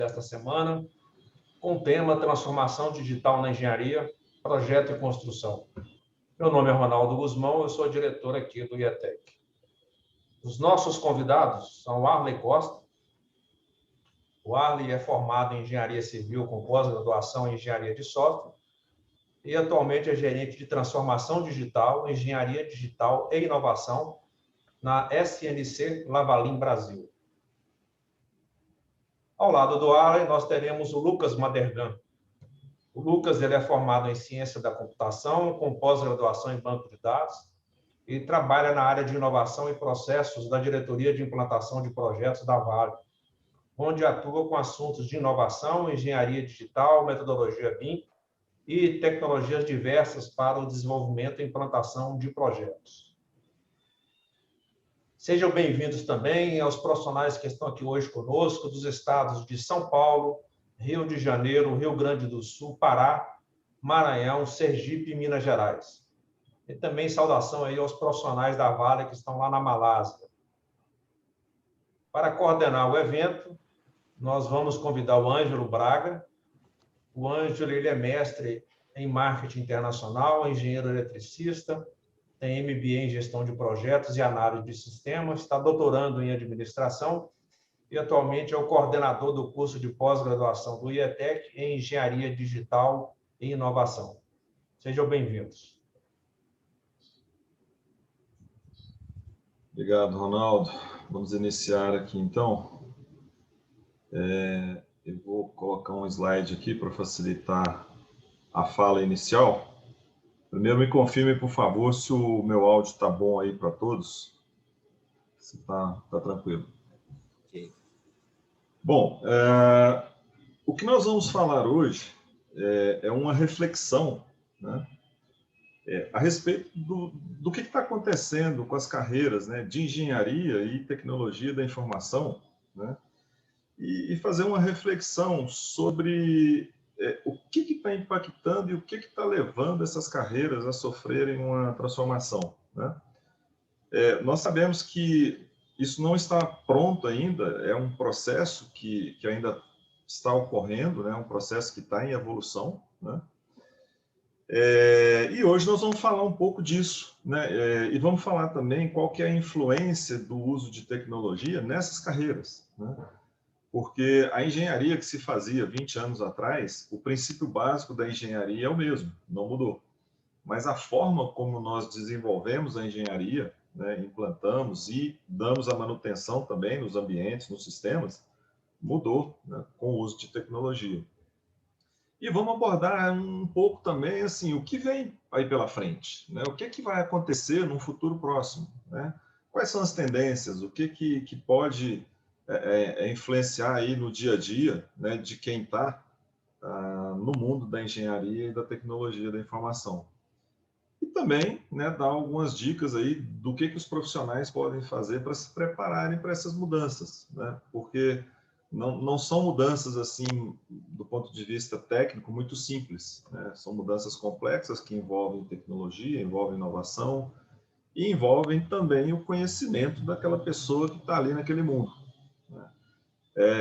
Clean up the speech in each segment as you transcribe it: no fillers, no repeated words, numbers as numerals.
desta semana, com o tema Transformação Digital na Engenharia, Projeto e Construção. Meu nome é Ronaldo Guzmão, eu sou diretor aqui do IETEC. Os nossos convidados são o Arley Costa. O Arley é formado em Engenharia Civil com pós-graduação em Engenharia de Software e atualmente é gerente de Transformação Digital, Engenharia Digital e Inovação na SNC Lavalim Brasil. Ao lado do Arley, nós teremos o Lucas Madergan. O Lucas ele é formado em Ciência da Computação, com pós-graduação em Banco de Dados, e trabalha na área de inovação e processos da Diretoria de Implantação de Projetos da Vale, onde atua com assuntos de inovação, engenharia digital, metodologia BIM e tecnologias diversas para o desenvolvimento e implantação de projetos. Sejam bem-vindos também aos profissionais que estão aqui hoje conosco, dos estados de São Paulo, Rio de Janeiro, Rio Grande do Sul, Pará, Maranhão, Sergipe e Minas Gerais. E também saudação aí aos profissionais da Vale que estão lá na Malásia. Para coordenar o evento, nós vamos convidar o Ângelo Braga. O Ângelo ele é mestre em marketing internacional, engenheiro eletricista, tem MBA em gestão de projetos e análise de sistemas, está doutorando em administração e atualmente é o coordenador do curso de pós-graduação do IETEC em engenharia digital e inovação. Sejam bem-vindos. Obrigado, Ronaldo. Vamos iniciar aqui, então. Eu vou colocar um slide aqui para facilitar a fala inicial. Primeiro, me confirme, por favor, se o meu áudio está bom aí para todos. Se está tranquilo. Okay. Bom, o que nós vamos falar hoje é uma reflexão, né, a respeito do que está acontecendo com as carreiras, né, de engenharia e tecnologia da informação, né, e fazer uma reflexão sobre o que está impactando e o que está levando essas carreiras a sofrerem uma transformação, né? Nós sabemos que isso não está pronto ainda, é um processo que ainda está ocorrendo, né? Um processo que está em evolução, né? E hoje nós vamos falar um pouco disso, né? E vamos falar também qual que é a influência do uso de tecnologia nessas carreiras, né? Porque a engenharia que se fazia 20 anos atrás, o princípio básico da engenharia é o mesmo, não mudou. Mas a forma como nós desenvolvemos a engenharia, né, implantamos e damos a manutenção também nos ambientes, nos sistemas, mudou, né, com o uso de tecnologia. E vamos abordar um pouco também assim, o que vem aí pela frente, né? O que vai acontecer no futuro próximo, né? Quais são as tendências, o que pode influenciar aí no dia a dia, né, de quem está no mundo da engenharia e da tecnologia da informação. E também, né, dar algumas dicas aí do que os profissionais podem fazer para se prepararem para essas mudanças, né? Porque não são mudanças assim, do ponto de vista técnico, muito simples, né? São mudanças complexas que envolvem tecnologia, envolvem inovação e envolvem também o conhecimento daquela pessoa que está ali naquele mundo.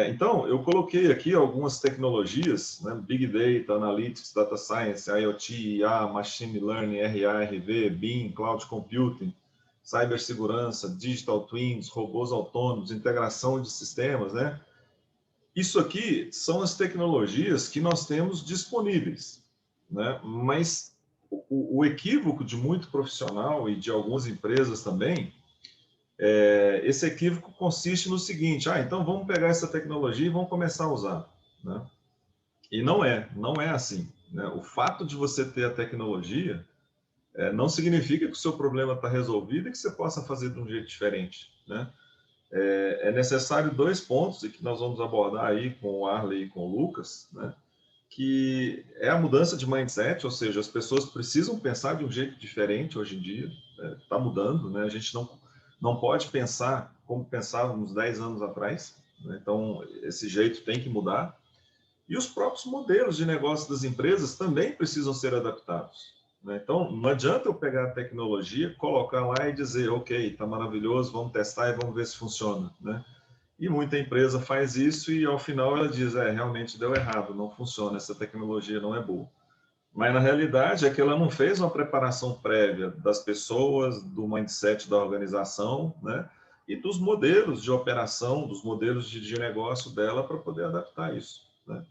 Então, eu coloquei aqui algumas tecnologias, né? Big Data, Analytics, Data Science, IoT, IA, Machine Learning, RA, RV, BIM, Cloud Computing, cibersegurança, Digital Twins, robôs autônomos, integração de sistemas, né? Isso aqui são as tecnologias que nós temos disponíveis, né? Mas o equívoco de muito profissional e de algumas empresas também, esse equívoco consiste no seguinte: então vamos pegar essa tecnologia e vamos começar a usar, né? E não é assim, né? O fato de você ter a tecnologia não significa que o seu problema está resolvido e que você possa fazer de um jeito diferente, né? É necessário dois pontos e que nós vamos abordar aí com o Arley e com o Lucas, né? Que é a mudança de mindset, ou seja, as pessoas precisam pensar de um jeito diferente hoje em dia, está mudando, né? A gente não pode pensar como pensávamos 10 anos atrás, né? Então esse jeito tem que mudar. E os próprios modelos de negócio das empresas também precisam ser adaptados, né? Então não adianta eu pegar a tecnologia, colocar lá e dizer, ok, está maravilhoso, vamos testar e vamos ver se funciona, né? E muita empresa faz isso e, ao final, ela diz, realmente deu errado, não funciona, essa tecnologia não é boa. Mas, na realidade, é que ela não fez uma preparação prévia das pessoas, do mindset da organização, né? E dos modelos de operação, dos modelos de negócio dela para poder adaptar isso, né?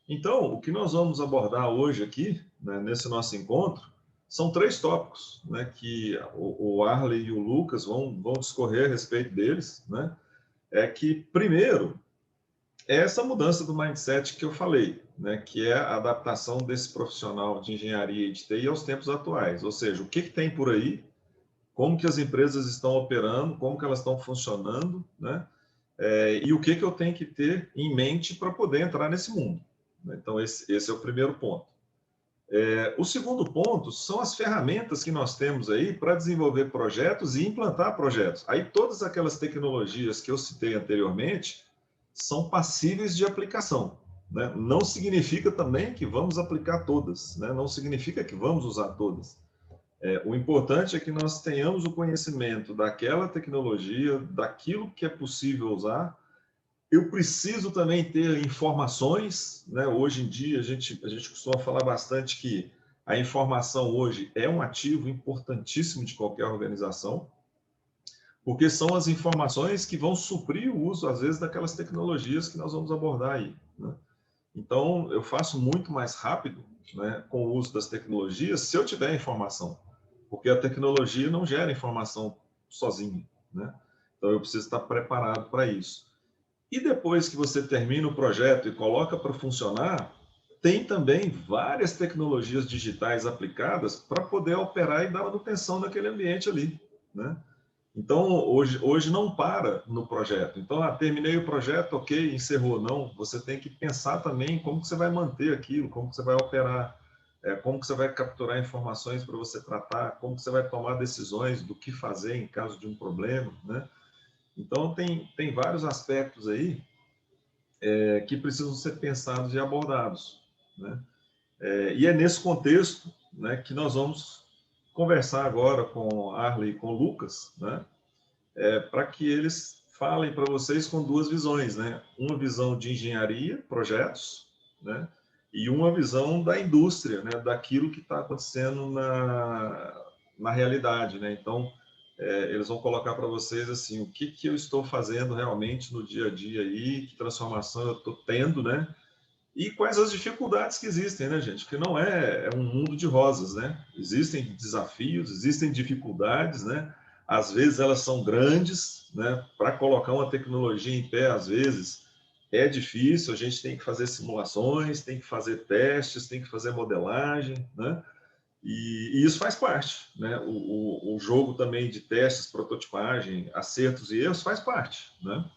Então, o que nós vamos abordar hoje aqui, né, nesse nosso encontro, são 3 tópicos, né, que o Arley e o Lucas vão discorrer a respeito deles, né? É que, primeiro, é essa mudança do mindset que eu falei, né, que é a adaptação desse profissional de engenharia e de TI aos tempos atuais. Ou seja, o que tem por aí, como que as empresas estão operando, como que elas estão funcionando, né? E o que eu tenho que ter em mente para poder entrar nesse mundo. Então, esse é o primeiro ponto. O segundo ponto são as ferramentas que nós temos aí para desenvolver projetos e implantar projetos. Aí, todas aquelas tecnologias que eu citei anteriormente são passíveis de aplicação, né? Não significa também que vamos aplicar todas, né? Não significa que vamos usar todas. O importante é que nós tenhamos o conhecimento daquela tecnologia, daquilo que é possível usar. Eu preciso também ter informações, né? Hoje em dia, a gente costuma falar bastante que a informação hoje é um ativo importantíssimo de qualquer organização, porque são as informações que vão suprir o uso, às vezes, daquelas tecnologias que nós vamos abordar aí, né? Então, eu faço muito mais rápido, né, com o uso das tecnologias se eu tiver informação, porque a tecnologia não gera informação sozinha, né? Então, eu preciso estar preparado para isso. E depois que você termina o projeto e coloca para funcionar, tem também várias tecnologias digitais aplicadas para poder operar e dar manutenção naquele ambiente ali, né? Então, hoje não para no projeto. Então, terminei o projeto, ok, encerrou. Não, você tem que pensar também como que você vai manter aquilo, como que você vai operar, como que você vai capturar informações para você tratar, como que você vai tomar decisões do que fazer em caso de um problema, né? Então, tem vários aspectos aí que precisam ser pensados e abordados, né? E é nesse contexto, né, que nós vamos conversar agora com Arley e com o Lucas, né, para que eles falem para vocês com 2 visões, né? Uma visão de engenharia, projetos, né, e uma visão da indústria, né, daquilo que está acontecendo na realidade, né? Então, eles vão colocar para vocês assim, o que eu estou fazendo realmente no dia a dia aí, que transformação eu estou tendo, né? E quais as dificuldades que existem, né, gente? Porque não é um mundo de rosas, né? Existem desafios, existem dificuldades, né? Às vezes elas são grandes, né? Para colocar uma tecnologia em pé, às vezes é difícil, a gente tem que fazer simulações, tem que fazer testes, tem que fazer modelagem, né? E isso faz parte, né? O jogo também de testes, prototipagem, acertos e erros faz parte, né?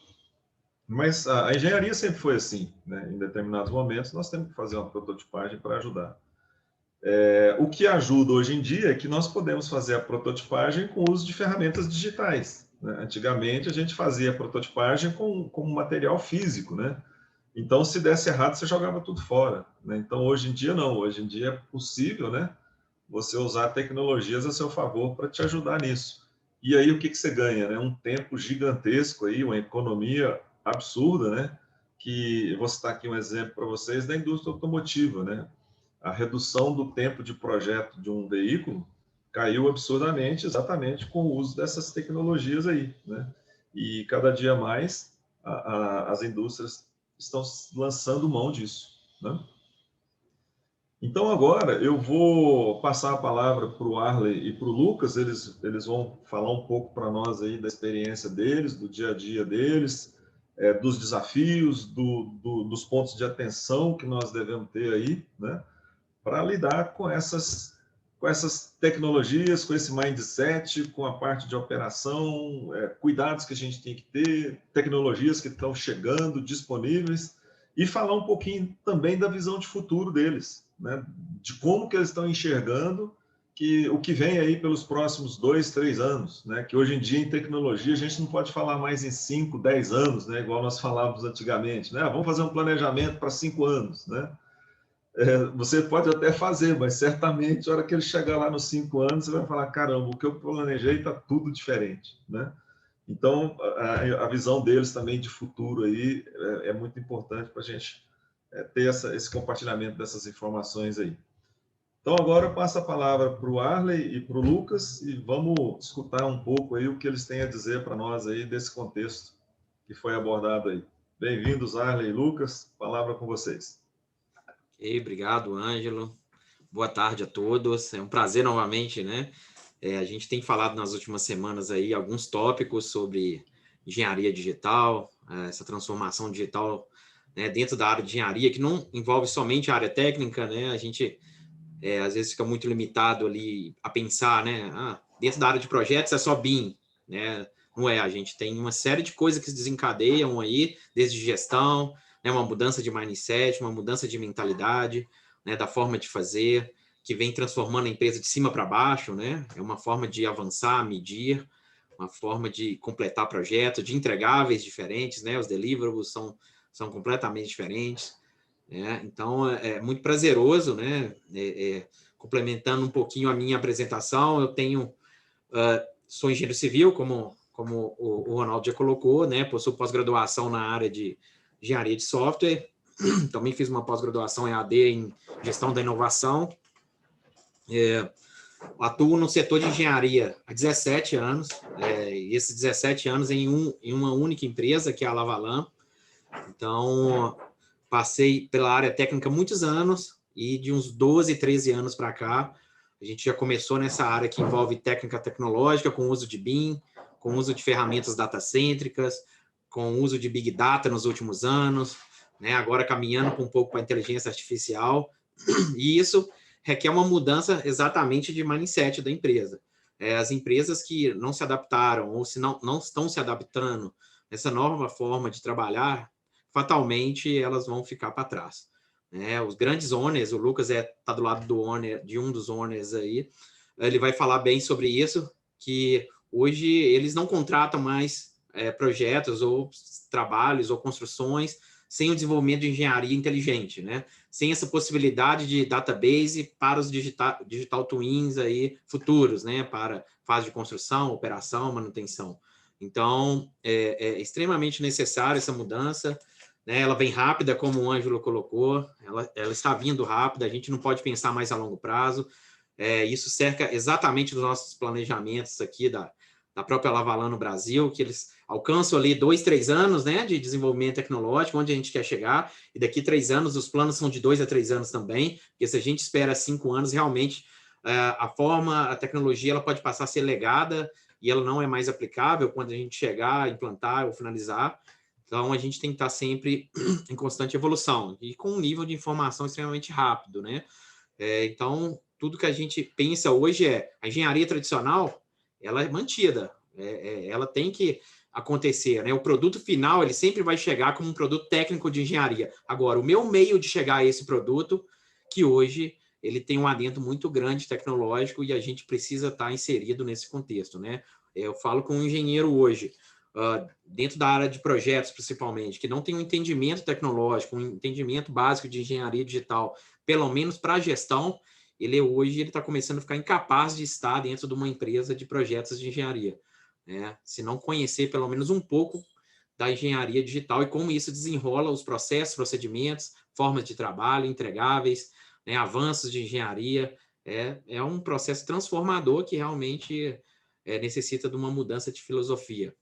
Mas a engenharia sempre foi assim, né? Em determinados momentos nós temos que fazer uma prototipagem para ajudar. O que ajuda hoje em dia é que nós podemos fazer a prototipagem com o uso de ferramentas digitais, né? Antigamente a gente fazia a prototipagem com material físico, né? Então, se desse errado, você jogava tudo fora, né? Então, hoje em dia não, hoje em dia é possível, né, você usar tecnologias a seu favor para te ajudar nisso. E aí, o que você ganha, né? Um tempo gigantesco aí, uma economia absurda, né? Que vou citar aqui um exemplo para vocês da indústria automotiva, né? A redução do tempo de projeto de um veículo caiu absurdamente, exatamente com o uso dessas tecnologias aí, né? E cada dia mais as indústrias estão lançando mão disso, né? Então, agora eu vou passar a palavra para o Arley e para o Lucas, eles vão falar um pouco para nós aí da experiência deles, do dia a dia deles, dos desafios, dos pontos de atenção que nós devemos ter aí, né, para lidar com essas tecnologias, com esse mindset, com a parte de operação, cuidados que a gente tem que ter, tecnologias que estão chegando, disponíveis, e falar um pouquinho também da visão de futuro deles, né? De como que eles estão enxergando o que vem aí pelos próximos 2, 3 anos, né? Que hoje em dia em tecnologia a gente não pode falar mais em 5, 10 anos, né? Igual nós falávamos antigamente, né? Vamos fazer um planejamento para 5 anos, né? Você pode até fazer, mas certamente na hora que ele chegar lá nos 5 anos você vai falar, caramba, o que eu planejei está tudo diferente, né? Então, a visão deles também de futuro aí é muito importante para a gente ter esse compartilhamento dessas informações aí. Então, agora eu passo a palavra para o Arley e para o Lucas e vamos escutar um pouco aí o que eles têm a dizer para nós aí desse contexto que foi abordado aí. Bem-vindos, Arley e Lucas. Palavra com vocês. Ok, obrigado, Ângelo. Boa tarde a todos. É um prazer novamente, né? A gente tem falado nas últimas semanas aí alguns tópicos sobre engenharia digital, essa transformação digital, né, dentro da área de engenharia, que não envolve somente a área técnica, né? A gente às vezes fica muito limitado ali a pensar, né? Dentro da área de projetos é só BIM, né? Não é, a gente tem uma série de coisas que se desencadeiam aí, desde gestão, né, uma mudança de mindset, uma mudança de mentalidade, né, da forma de fazer, que vem transformando a empresa de cima para baixo, né? É uma forma de avançar, medir, uma forma de completar projetos, de entregáveis diferentes, né? Os deliverables são completamente diferentes, né? Então, é muito prazeroso, né? Complementando um pouquinho a minha apresentação, eu sou engenheiro civil, como o Ronaldo já colocou, né? Possuo pós-graduação na área de engenharia de software, também fiz uma pós-graduação em AD em gestão da inovação, atuo no setor de engenharia há 17 anos, e esses 17 anos em uma única empresa, que é a Lavalan. Então, passei pela área técnica muitos anos, e de uns 12, 13 anos para cá, a gente já começou nessa área que envolve técnica tecnológica, com uso de BIM, com uso de ferramentas datacêntricas, com uso de Big Data nos últimos anos, né? Agora caminhando um pouco para a inteligência artificial, e isso requer uma mudança exatamente de mindset da empresa. As empresas que não se adaptaram ou se não estão se adaptando nessa nova forma de trabalhar, fatalmente elas vão ficar para trás. Os grandes owners, o Lucas está do lado do owner, de um dos owners aí, ele vai falar bem sobre isso, que hoje eles não contratam mais projetos ou trabalhos ou construções sem o desenvolvimento de engenharia inteligente, né? Sem essa possibilidade de database para os digital twins aí futuros, né? Para fase de construção, operação, manutenção. Então, é extremamente necessária essa mudança, né? Ela vem rápida, como o Ângelo colocou, ela está vindo rápida, a gente não pode pensar mais a longo prazo. Isso cerca exatamente dos nossos planejamentos aqui da própria Lavalan no Brasil, que eles alcançam ali 2, 3 anos, né, de desenvolvimento tecnológico, onde a gente quer chegar, e daqui 3 anos, os planos são de 2 a 3 anos também, porque se a gente espera 5 anos, realmente, a tecnologia, ela pode passar a ser legada, e ela não é mais aplicável quando a gente chegar, implantar ou finalizar. Então, a gente tem que estar sempre em constante evolução, e com um nível de informação extremamente rápido, né? Então, tudo que a gente pensa hoje a engenharia tradicional, ela é mantida, ela tem que acontecer, né? O produto final, ele sempre vai chegar como um produto técnico de engenharia. Agora, o meu meio de chegar a esse produto, que hoje ele tem um adendo muito grande tecnológico e a gente precisa estar inserido nesse contexto, né? Eu falo com um engenheiro hoje, dentro da área de projetos, principalmente, que não tem um entendimento tecnológico, um entendimento básico de engenharia digital, pelo menos para a gestão, ele está começando a ficar incapaz de estar dentro de uma empresa de projetos de engenharia, né? Se não conhecer pelo menos um pouco da engenharia digital e como isso desenrola os processos, procedimentos, formas de trabalho, entregáveis, né, avanços de engenharia. É um processo transformador que realmente necessita de uma mudança de filosofia.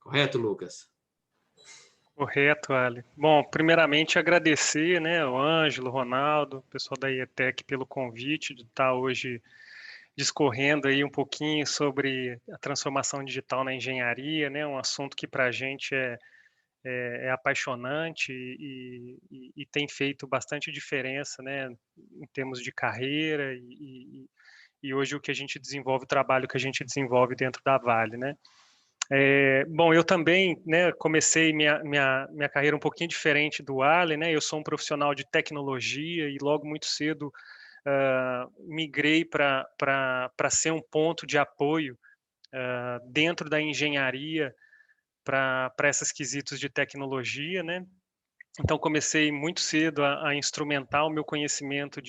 Correto, Lucas? Correto, Ali. Bom, primeiramente agradecer, né, o Ângelo, o Ronaldo, o pessoal da IETEC pelo convite de estar hoje discorrendo aí um pouquinho sobre a transformação digital na engenharia, né, um assunto que para a gente é apaixonante e tem feito bastante diferença, né, em termos de carreira e hoje o que a gente desenvolve, o trabalho que a gente desenvolve dentro da Vale, né. Bom, eu também, né, comecei minha carreira um pouquinho diferente do Ali, né, eu sou um profissional de tecnologia e logo muito cedo migrei para ser um ponto de apoio dentro da engenharia para esses quesitos de tecnologia, né. Então comecei muito cedo a instrumentar o meu conhecimento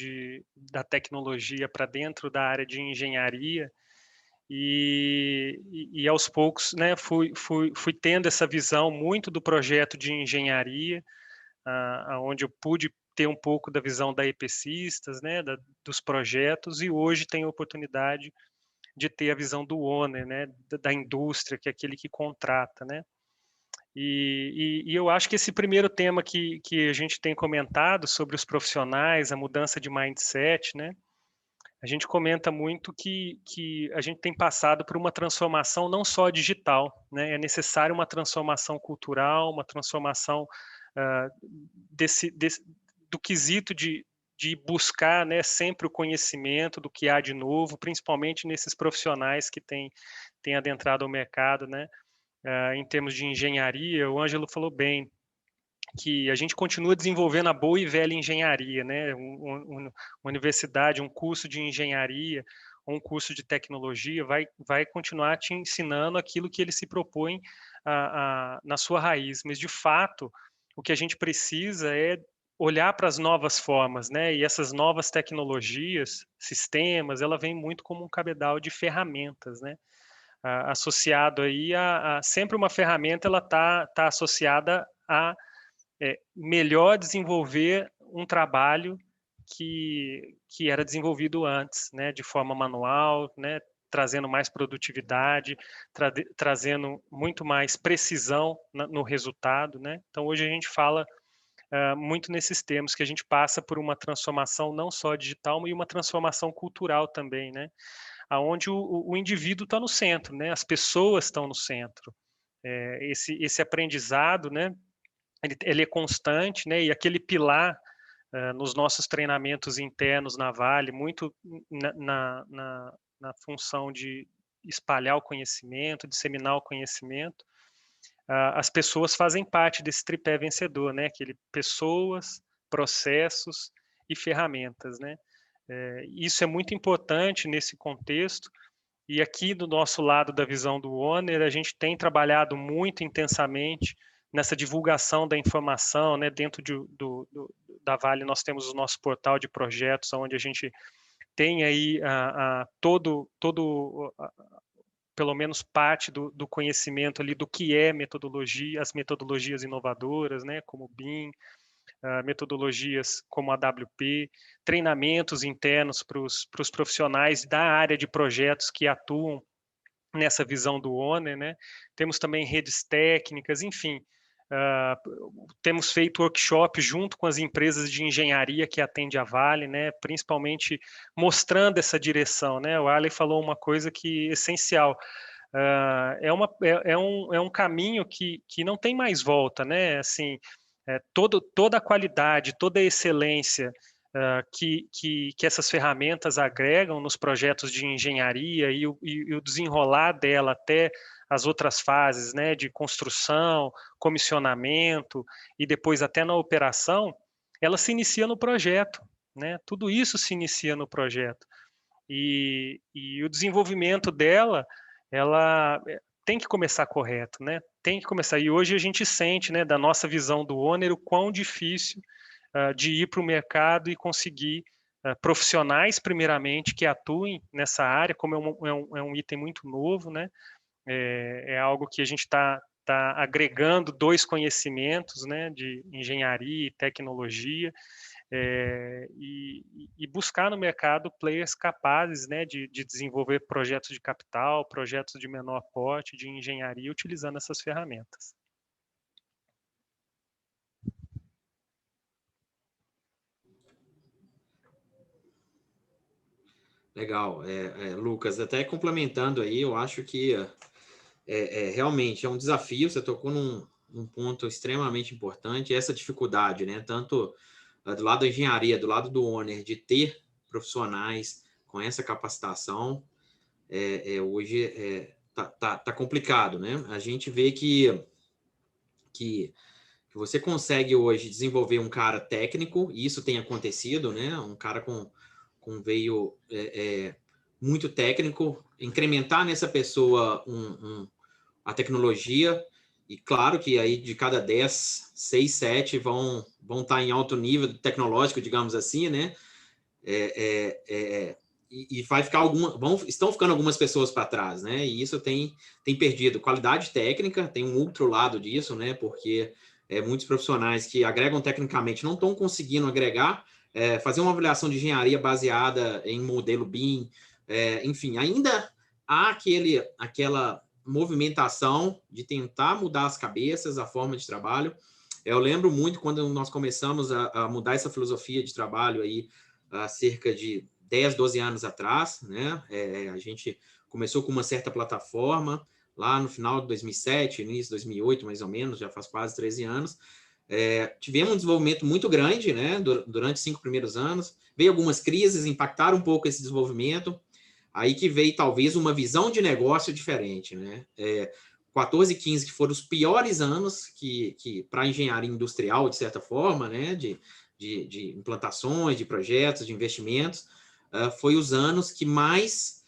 da tecnologia para dentro da área de engenharia E aos poucos, né, fui tendo essa visão muito do projeto de engenharia, onde eu pude ter um pouco da visão da EPCistas, né, dos projetos, e hoje tenho a oportunidade de ter a visão do owner, né, da indústria, que é aquele que contrata, né. E eu acho que esse primeiro tema que a gente tem comentado sobre os profissionais, a mudança de mindset, né, a gente comenta muito que a gente tem passado por uma transformação não só digital, né, é necessário uma transformação cultural, uma transformação do quesito de buscar, né, sempre o conhecimento do que há de novo, principalmente nesses profissionais que têm adentrado o mercado, né, em termos de engenharia. O Ângelo falou bem que a gente continua desenvolvendo a boa e velha engenharia, né, uma universidade, um curso de engenharia, um curso de tecnologia vai continuar te ensinando aquilo que ele se propõe na sua raiz, mas de fato o que a gente precisa é olhar para as novas formas, né? E essas novas tecnologias, sistemas, ela vem muito como um cabedal de ferramentas, né? Associado aí sempre uma ferramenta, ela tá associada a melhor desenvolver um trabalho que era desenvolvido antes, né? De forma manual, né? Trazendo mais produtividade, trazendo muito mais precisão no resultado, né? Então hoje a gente fala muito nesses termos, que a gente passa por uma transformação não só digital, mas uma transformação cultural também, né? Onde o indivíduo está no centro, né? As pessoas estão no centro. Esse aprendizado, né? Ele é constante, né? E aquele pilar nos nossos treinamentos internos na Vale, muito na função de espalhar o conhecimento, disseminar o conhecimento. As pessoas fazem parte desse tripé vencedor, né? Aquele pessoas, processos e ferramentas, né? Isso é muito importante nesse contexto. E aqui do nosso lado da visão do owner, a gente tem trabalhado muito intensamente nessa divulgação da informação, né? Dentro da Vale nós temos o nosso portal de projetos, onde a gente tem aí pelo menos parte do conhecimento ali do que é metodologia, as metodologias inovadoras, né, como o BIM, metodologias como a WP, treinamentos internos para os profissionais da área de projetos que atuam nessa visão do owner, né? Temos também redes técnicas, enfim, temos feito workshop junto com as empresas de engenharia que atende a Vale, né? Principalmente mostrando essa direção, né? O Arley falou uma coisa que é essencial. É um caminho que não tem mais volta, né? Assim, toda a qualidade, toda a excelência que essas ferramentas agregam nos projetos de engenharia e o desenrolar dela até as outras fases, né, de construção, comissionamento e depois até na operação, ela se inicia no projeto, né? Tudo isso se inicia no projeto. E o desenvolvimento dela, ela tem que começar correto, né? Tem que começar. E hoje a gente sente, né, da nossa visão do owner, o quão difícil de ir para o mercado e conseguir profissionais, primeiramente, que atuem nessa área, como é um item muito novo, né? É algo que a gente está agregando 2 conhecimentos, né, de engenharia e tecnologia, e buscar no mercado players capazes, né, de desenvolver projetos de capital, projetos de menor porte, de engenharia, utilizando essas ferramentas. Legal, Lucas, até complementando aí, eu acho que realmente é um desafio, você tocou num ponto extremamente importante, essa dificuldade, né? Tanto do lado da engenharia, do lado do owner, de ter profissionais com essa capacitação, hoje tá complicado, né? A gente vê que você consegue hoje desenvolver um cara técnico, e isso tem acontecido, né? Um cara com veio muito técnico, incrementar nessa pessoa a tecnologia, e claro que aí de cada 10, 6, 7 vão estar em alto nível tecnológico, digamos assim, né? e vai ficar estão ficando algumas pessoas para trás, né? E isso tem perdido qualidade técnica, tem um outro lado disso, né? Porque muitos profissionais que agregam tecnicamente não estão conseguindo agregar, fazer uma avaliação de engenharia baseada em modelo BIM, enfim, ainda há aquela movimentação de tentar mudar as cabeças, a forma de trabalho. Eu lembro muito quando nós começamos a mudar essa filosofia de trabalho aí há cerca de 10, 12 anos atrás, né? A gente começou com uma certa plataforma lá no final de 2007, início de 2008, mais ou menos, já faz quase 13 anos. Tivemos um desenvolvimento muito grande, né? Durante os 5 primeiros anos. Veio algumas crises, impactaram um pouco esse desenvolvimento. Aí que veio, talvez, uma visão de negócio diferente, né? 14 e 15, que foram os piores anos que para a engenharia industrial, de certa forma, né? De implantações, de projetos, de investimentos, foi os anos que mais,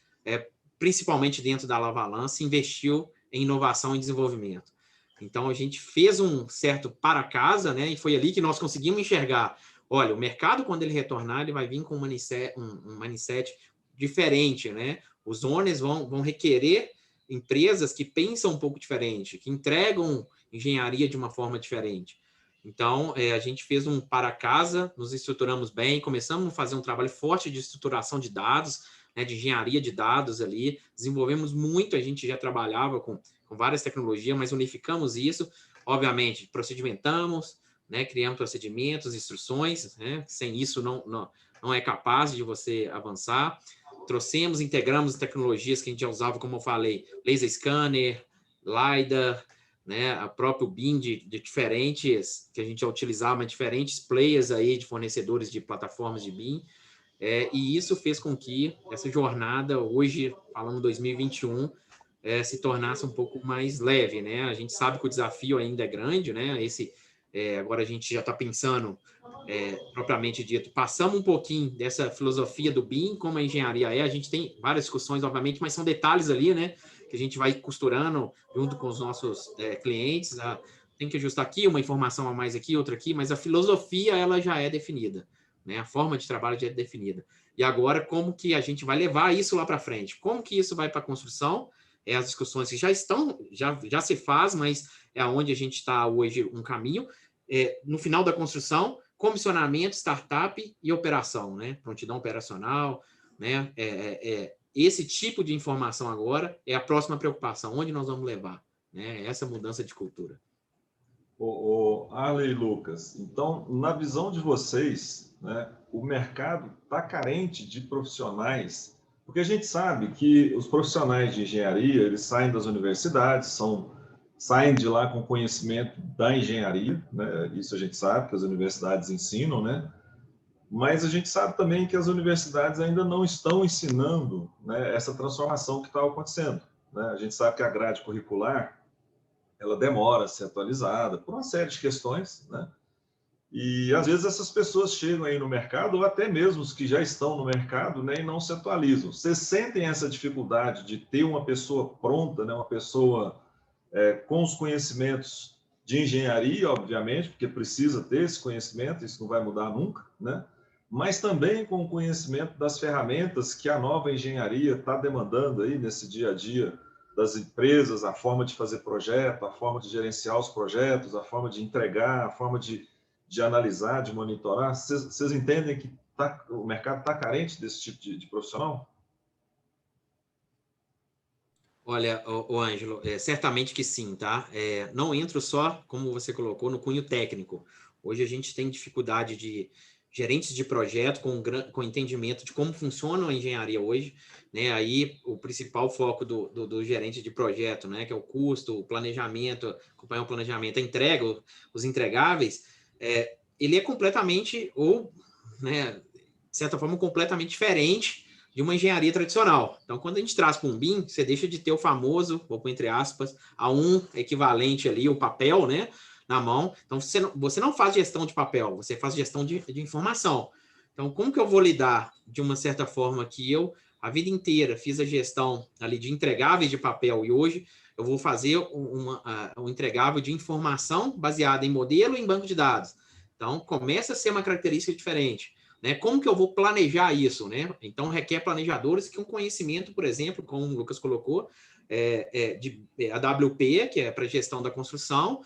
principalmente dentro da Lavalan, se investiu em inovação e desenvolvimento. Então, a gente fez um certo para casa, né? E foi ali que nós conseguimos enxergar, olha, o mercado, quando ele retornar, ele vai vir com um mindset diferente, né? Os owners vão requerer empresas que pensam um pouco diferente, que entregam engenharia de uma forma diferente. Então, a gente fez um para casa, nos estruturamos bem, começamos a fazer um trabalho forte de estruturação de dados, né, de engenharia de dados ali, desenvolvemos muito, a gente já trabalhava com várias tecnologias, mas unificamos isso, obviamente, procedimentamos, né, criamos procedimentos, instruções, né, sem isso não é capaz de você avançar. Trouxemos, integramos tecnologias que a gente já usava, como eu falei, laser scanner, LiDAR, né, a próprio BIM de diferentes, que a gente já utilizava, diferentes players aí de fornecedores de plataformas de BIM, e isso fez com que essa jornada, hoje, falando 2021, se tornasse um pouco mais leve, né? A gente sabe que o desafio ainda é grande, né? Agora a gente já está pensando, propriamente dito, passamos um pouquinho dessa filosofia do BIM, como a engenharia a gente tem várias discussões, obviamente, mas são detalhes ali, né? Que a gente vai costurando junto com os nossos clientes, tem que ajustar aqui, uma informação a mais aqui, outra aqui, mas a filosofia, ela já é definida, né? A forma de trabalho já é definida. E agora, como que a gente vai levar isso lá para frente? Como que isso vai para a construção? As discussões que já se faz, mas é onde a gente está hoje um caminho. No final da construção, comissionamento, startup e operação, né? Prontidão operacional, né? Esse tipo de informação agora é a próxima preocupação, onde nós vamos levar, né? Essa mudança de cultura. Arley e Lucas, então, na visão de vocês, né, o mercado está carente de profissionais, porque a gente sabe que os profissionais de engenharia, eles saem das universidades, saem de lá com conhecimento da engenharia, né? Isso a gente sabe que as universidades ensinam, né? Mas a gente sabe também que as universidades ainda não estão ensinando, né, essa transformação que está acontecendo, né? A gente sabe que a grade curricular ela demora a ser atualizada por uma série de questões, né? E às vezes essas pessoas chegam aí no mercado, ou até mesmo os que já estão no mercado, né, e não se atualizam. Vocês sentem essa dificuldade de ter uma pessoa pronta, né, uma pessoa com os conhecimentos de engenharia, obviamente, porque precisa ter esse conhecimento, isso não vai mudar nunca, né? Mas também com o conhecimento das ferramentas que a nova engenharia está demandando aí nesse dia a dia das empresas, a forma de fazer projeto, a forma de gerenciar os projetos, a forma de entregar, a forma de analisar, de monitorar. Vocês entendem que o mercado está carente desse tipo de profissional? Olha, o Ângelo, certamente que sim, tá? Não entro só, como você colocou, no cunho técnico. Hoje a gente tem dificuldade de gerentes de projeto com entendimento de como funciona a engenharia hoje, né? Aí o principal foco do gerente de projeto, né? Que é o custo, o planejamento, acompanhar o planejamento, a entrega, os entregáveis, ele é completamente, né, de certa forma, completamente diferente de uma engenharia tradicional. Então, quando a gente traz para um BIM, você deixa de ter o famoso, vou pôr entre aspas, a equivalente ali, o papel, né, na mão. Então, você não faz gestão de papel, você faz gestão de informação. Então, como que eu vou lidar de uma certa forma que eu, a vida inteira, fiz a gestão ali de entregáveis de papel e hoje eu vou fazer um entregável de informação baseada em modelo e em banco de dados. Então, começa a ser uma característica diferente. né? Como que eu vou planejar isso, né? Então, requer planejadores que um conhecimento, por exemplo, como o Lucas colocou, de AWP, que é para gestão da construção,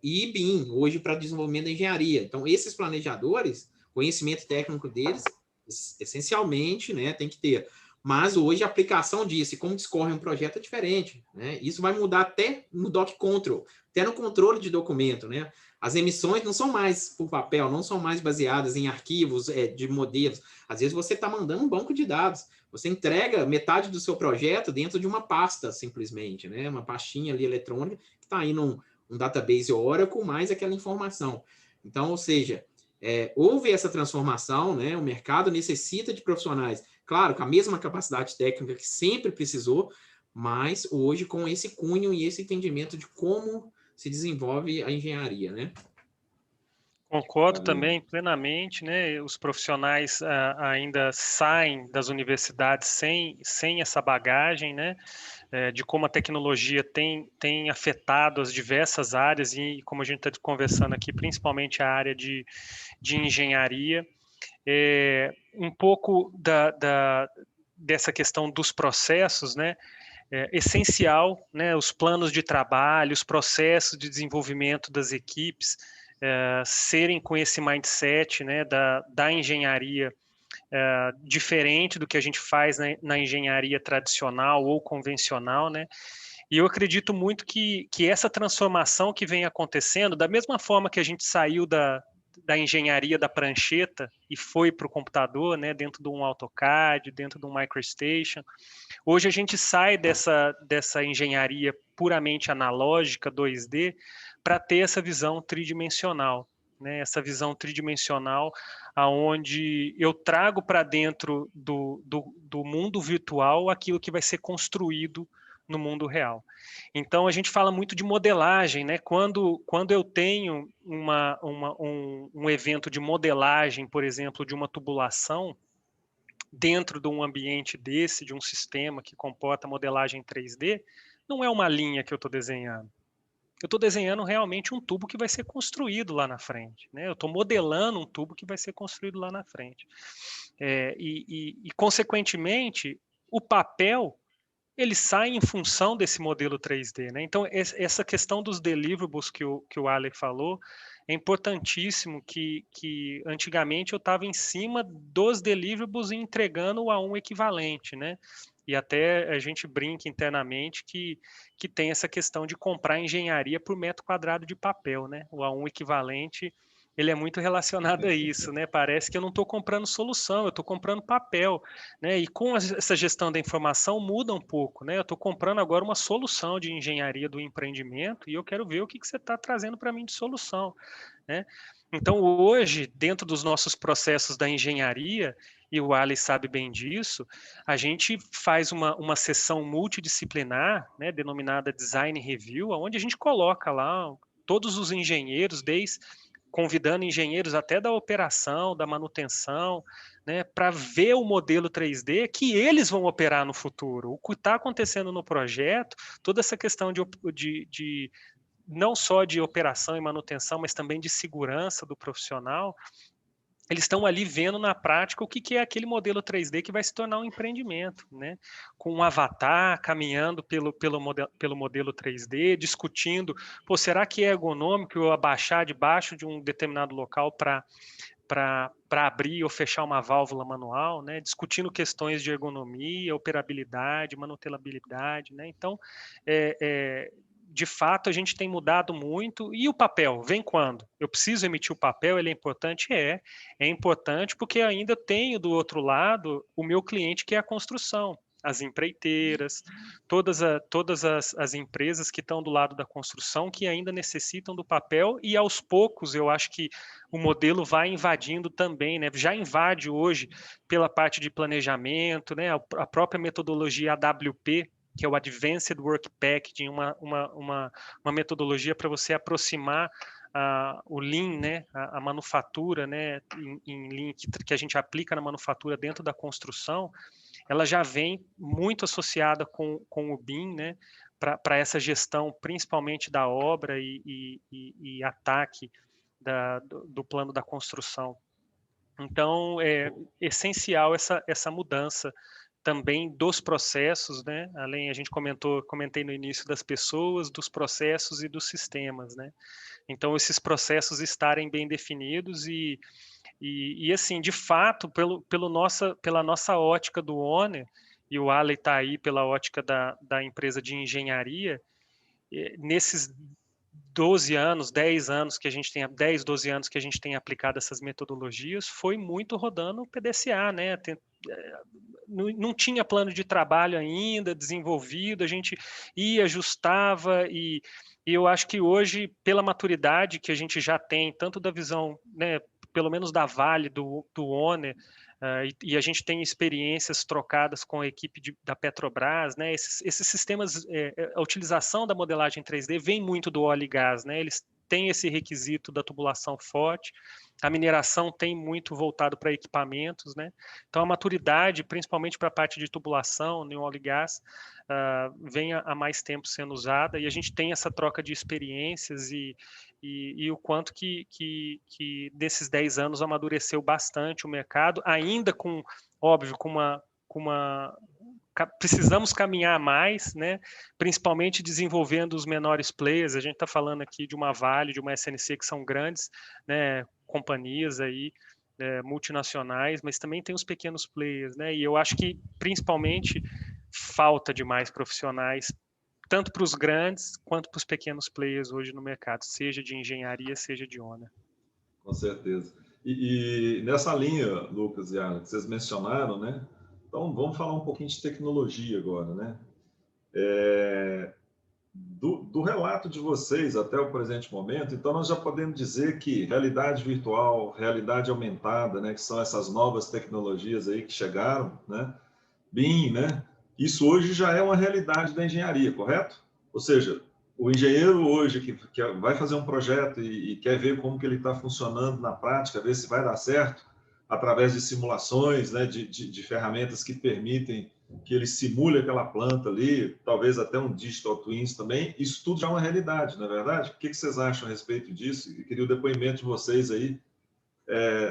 e BIM, hoje para desenvolvimento da engenharia. Então, esses planejadores, conhecimento técnico deles, essencialmente, né, tem que ter. Mas hoje a aplicação disso e como discorre um projeto é diferente, né? Isso vai mudar até no Doc Control, até no controle de documento, né? As emissões não são mais por papel, não são mais baseadas em arquivos de modelos. Às vezes você está mandando um banco de dados, você entrega metade do seu projeto dentro de uma pasta, simplesmente, né? Uma pastinha ali eletrônica que está aí num database Oracle, mais aquela informação. Então, ou seja, houve essa transformação, né? O mercado necessita de profissionais, claro, com a mesma capacidade técnica que sempre precisou, mas hoje com esse cunho e esse entendimento de como se desenvolve a engenharia, né? Concordo também plenamente, né? Os profissionais ainda saem das universidades sem essa bagagem, né? De como a tecnologia tem afetado as diversas áreas e, como a gente está conversando aqui, principalmente a área de engenharia. Um pouco dessa questão dos processos, né? Essencial, né? Os planos de trabalho, os processos de desenvolvimento das equipes serem com esse mindset, né? Da engenharia diferente do que a gente faz na engenharia tradicional ou convencional, né? E eu acredito muito que essa transformação que vem acontecendo, da mesma forma que a gente saiu da engenharia da prancheta e foi para o computador, né, dentro de um AutoCAD, dentro de um MicroStation, hoje a gente sai dessa engenharia puramente analógica, 2D, para ter essa visão tridimensional, né, essa visão tridimensional aonde eu trago para dentro do mundo virtual aquilo que vai ser construído no mundo real. Então, a gente fala muito de modelagem, né? Quando eu tenho um evento de modelagem, por exemplo, de uma tubulação, dentro de um ambiente desse, de um sistema que comporta modelagem 3D, não é uma linha que eu estou desenhando. Eu estou desenhando realmente um tubo que vai ser construído lá na frente, né? Eu estou modelando um tubo que vai ser construído lá na frente. Consequentemente, o papel ele sai em função desse modelo 3D, né? Então, essa questão dos deliverables que o Alec falou é importantíssimo, que antigamente eu estava em cima dos deliverables e entregando o A1 equivalente, né? E até a gente brinca internamente que tem essa questão de comprar engenharia por metro quadrado de papel, né? O A1 equivalente, ele é muito relacionado a isso, né? Parece que eu não estou comprando solução, eu estou comprando papel, né? E com essa gestão da informação muda um pouco, né? Eu estou comprando agora uma solução de engenharia do empreendimento e eu quero ver o que você está trazendo para mim de solução, né? Então, hoje, dentro dos nossos processos da engenharia, e o Ali sabe bem disso, a gente faz uma sessão multidisciplinar, né, denominada Design Review, onde a gente coloca lá todos os engenheiros, convidando engenheiros até da operação, da manutenção, né, para ver o modelo 3D que eles vão operar no futuro. O que está acontecendo no projeto, toda essa questão de não só de operação e manutenção, mas também de segurança do profissional, eles estão ali vendo na prática o que é aquele modelo 3D que vai se tornar um empreendimento, né? Com um avatar caminhando pelo modelo 3D, discutindo, será que é ergonômico eu abaixar debaixo de um determinado local para abrir ou fechar uma válvula manual, né? Discutindo questões de ergonomia, operabilidade, manutenibilidade, né? Então, de fato, a gente tem mudado muito. E o papel, vem quando? Eu preciso emitir o papel, ele é importante? É importante porque ainda tenho do outro lado o meu cliente, que é a construção, as empreiteiras, todas as empresas que estão do lado da construção, que ainda necessitam do papel, e aos poucos eu acho que o modelo vai invadindo também, né? Já invade hoje pela parte de planejamento, né? A própria metodologia AWP, que é o Advanced Work Packaging, uma metodologia para você aproximar o Lean, né, a manufatura, né, em Lean, que a gente aplica na manufatura dentro da construção, ela já vem muito associada com o BIM, né, para essa gestão, principalmente da obra e ataque do plano da construção. Então, é essencial essa mudança também dos processos, né? Além, a gente comentei no início das pessoas, dos processos e dos sistemas, né? Então, esses processos estarem bem definidos e assim, de fato, pela nossa ótica do Owner, e o Ali está aí pela ótica da empresa de engenharia, nesses 12 anos, 10 anos que a gente tem, 10, 12 anos que a gente tem aplicado essas metodologias, foi muito rodando o PDCA, né? Não tinha plano de trabalho ainda desenvolvido, a gente ia, ajustava e eu acho que hoje, pela maturidade que a gente já tem, tanto da visão, né, pelo menos da Vale, do Owner, e a gente tem experiências trocadas com a equipe da Petrobras, né, esses sistemas, a utilização da modelagem 3D vem muito do óleo e gás, né, eles têm esse requisito da tubulação forte, a mineração tem muito voltado para equipamentos, né? Então a maturidade, principalmente para a parte de tubulação, no óleo e gás, vem há mais tempo sendo usada e a gente tem essa troca de experiências e o quanto que desses 10 anos amadureceu bastante o mercado, ainda óbvio, precisamos caminhar mais, né? Principalmente desenvolvendo os menores players. A gente está falando aqui de uma Vale, de uma SNC, que são grandes, né, companhias aí, multinacionais, mas também tem os pequenos players, né? E eu acho que, principalmente, falta de mais profissionais, tanto para os grandes quanto para os pequenos players hoje no mercado, seja de engenharia, seja de Owner. Com certeza. E nessa linha, Lucas e Ana, que vocês mencionaram, né? Então, vamos falar um pouquinho de tecnologia agora, né? Do relato de vocês até o presente momento, então nós já podemos dizer que realidade virtual, realidade aumentada, né? Que são essas novas tecnologias aí que chegaram, né? BIM, né? Isso hoje já é uma realidade da engenharia, correto? Ou seja, o engenheiro hoje que vai fazer um projeto e quer ver como que ele está funcionando na prática, ver se vai dar certo, através de simulações, né, de ferramentas que permitem que ele simule aquela planta ali, talvez até um digital twins também, isso tudo já é uma realidade, não é verdade? O que vocês acham a respeito disso? Eu queria o depoimento de vocês aí,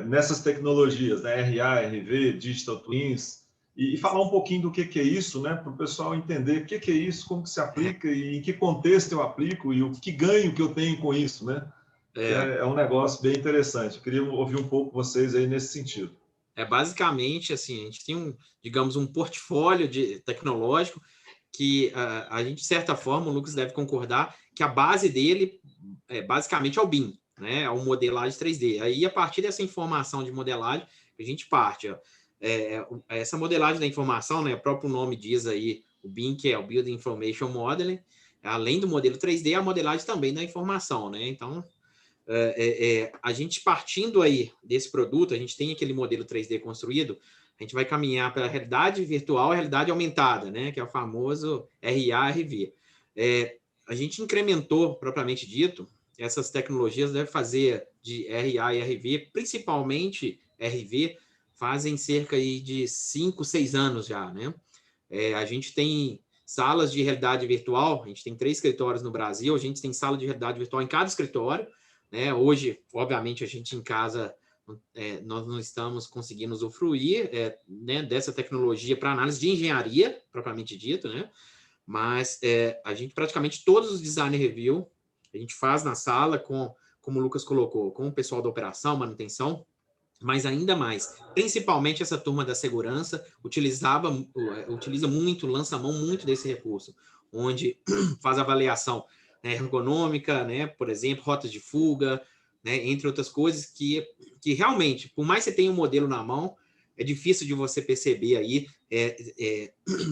nessas tecnologias, né, RA, RV, digital twins, e falar um pouquinho do que é isso, né, para o pessoal entender o que é isso, como que se aplica e em que contexto eu aplico e o que ganho que eu tenho com isso, né? É um negócio bem interessante. Eu queria ouvir um pouco vocês aí nesse sentido. Basicamente, assim, a gente tem digamos, um portfólio tecnológico que a gente, de certa forma, o Lucas deve concordar, que a base dele, basicamente, é o BIM, né? É o modelagem 3D. Aí, a partir dessa informação de modelagem, a gente parte. Essa modelagem da informação, né? O próprio nome diz aí, o BIM, que é o Building Information Modeling, além do modelo 3D, a modelagem também da informação, né? Então, a gente partindo aí desse produto, a gente tem aquele modelo 3D construído, a gente vai caminhar pela realidade virtual e realidade aumentada, né? Que é o famoso RA/RV. A gente incrementou, propriamente dito, essas tecnologias deve fazer de RA e RV, principalmente RV, fazem cerca aí de 5, 6 anos já, né? A gente tem salas de realidade virtual, a gente tem 3 escritórios no Brasil, a gente tem sala de realidade virtual em cada escritório, né? Hoje, obviamente, a gente em casa, nós não estamos conseguindo usufruir né, dessa tecnologia para análise de engenharia, propriamente dito, né? Mas a gente praticamente todos os design review a gente faz na sala como o Lucas colocou, com o pessoal da operação, manutenção, mas ainda mais, principalmente essa turma da segurança utiliza muito, lança a mão muito desse recurso, onde faz avaliação, né, ergonômica, né, por exemplo, rotas de fuga, né, entre outras coisas que realmente, por mais que você tenha um modelo na mão, é difícil de você perceber aí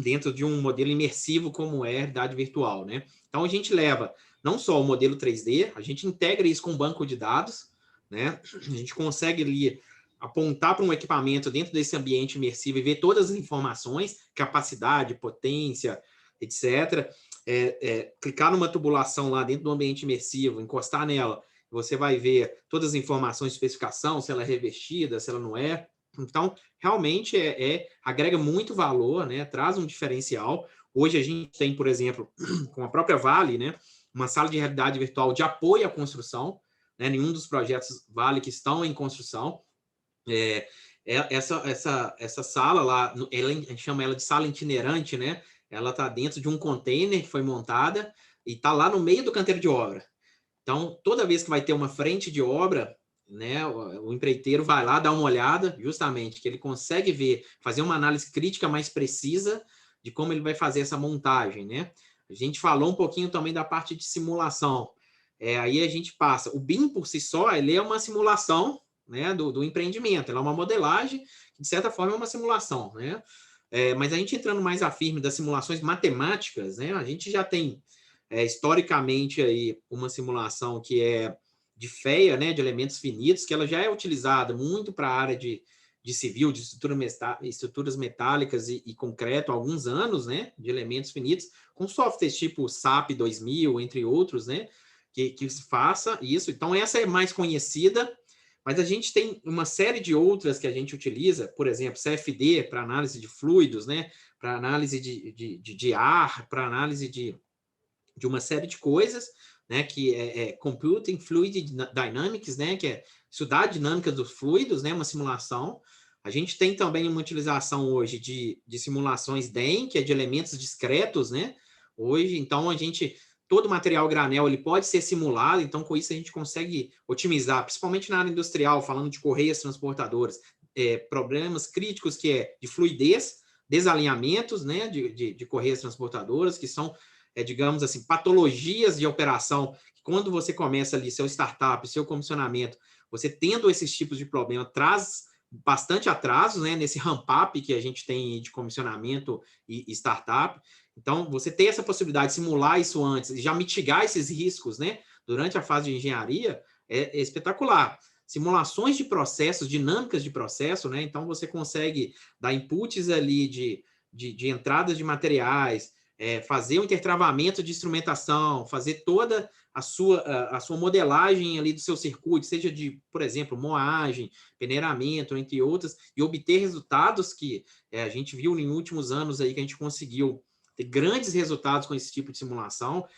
dentro de um modelo imersivo como é a realidade virtual, né? Então, a gente leva não só o modelo 3D, a gente integra isso com um banco de dados, né? A gente consegue ali apontar para um equipamento dentro desse ambiente imersivo e ver todas as informações, capacidade, potência, etc. Clicar numa tubulação lá dentro do ambiente imersivo, encostar nela, você vai ver todas as informações de especificação, se ela é revestida, se ela não é. Então, realmente agrega muito valor, né? Traz um diferencial. Hoje a gente tem, por exemplo, com a própria Vale, né? Uma sala de realidade virtual de apoio à construção, né? Nenhum dos projetos Vale que estão em construção. Essa sala lá, a gente chama ela de sala itinerante, né? Ela está dentro de um container que foi montada e está lá no meio do canteiro de obra. Então, toda vez que vai ter uma frente de obra, né, o empreiteiro vai lá dar uma olhada, justamente, que ele consegue ver, fazer uma análise crítica mais precisa de como ele vai fazer essa montagem, né? A gente falou um pouquinho também da parte de simulação. Aí a gente passa. O BIM, por si só, ele é uma simulação, né, do empreendimento. Ela é uma modelagem, que, de certa forma, é uma simulação, né? Mas a gente entrando mais a firme das simulações matemáticas, né, a gente já tem historicamente aí uma simulação que é de FEA, né, de elementos finitos, que ela já é utilizada muito para a área de civil, de estruturas metálicas e concreto há alguns anos, né, de elementos finitos, com softwares tipo SAP 2000, entre outros, né, que se faça isso. Então, essa é mais conhecida, mas a gente tem uma série de outras que a gente utiliza, por exemplo, CFD para análise de fluidos, né, para análise de ar, para análise de uma série de coisas, né, que é Computing Fluid Dynamics, né, que é estudar a dinâmica dos fluidos, né, uma simulação. A gente tem também uma utilização hoje de simulações DEM, que é de elementos discretos, né, hoje. Então, todo material granel ele pode ser simulado, então com isso a gente consegue otimizar, principalmente na área industrial, falando de correias transportadoras, problemas críticos que é de fluidez, desalinhamentos, né, de correias transportadoras, que são digamos assim, patologias de operação, que quando você começa ali seu startup, seu comissionamento, você tendo esses tipos de problema, traz bastante atraso, né, nesse ramp-up que a gente tem de comissionamento e startup. Então, você ter essa possibilidade de simular isso antes e já mitigar esses riscos, né, durante a fase de engenharia, é espetacular. Simulações de processos, dinâmicas de processo, né, então você consegue dar inputs ali de entradas de materiais, fazer o intertravamento de instrumentação, fazer toda a sua modelagem ali do seu circuito, seja de, por exemplo, moagem, peneiramento, entre outras, e obter resultados que a gente viu em últimos anos aí que a gente conseguiu ter grandes resultados com esse tipo de simulação,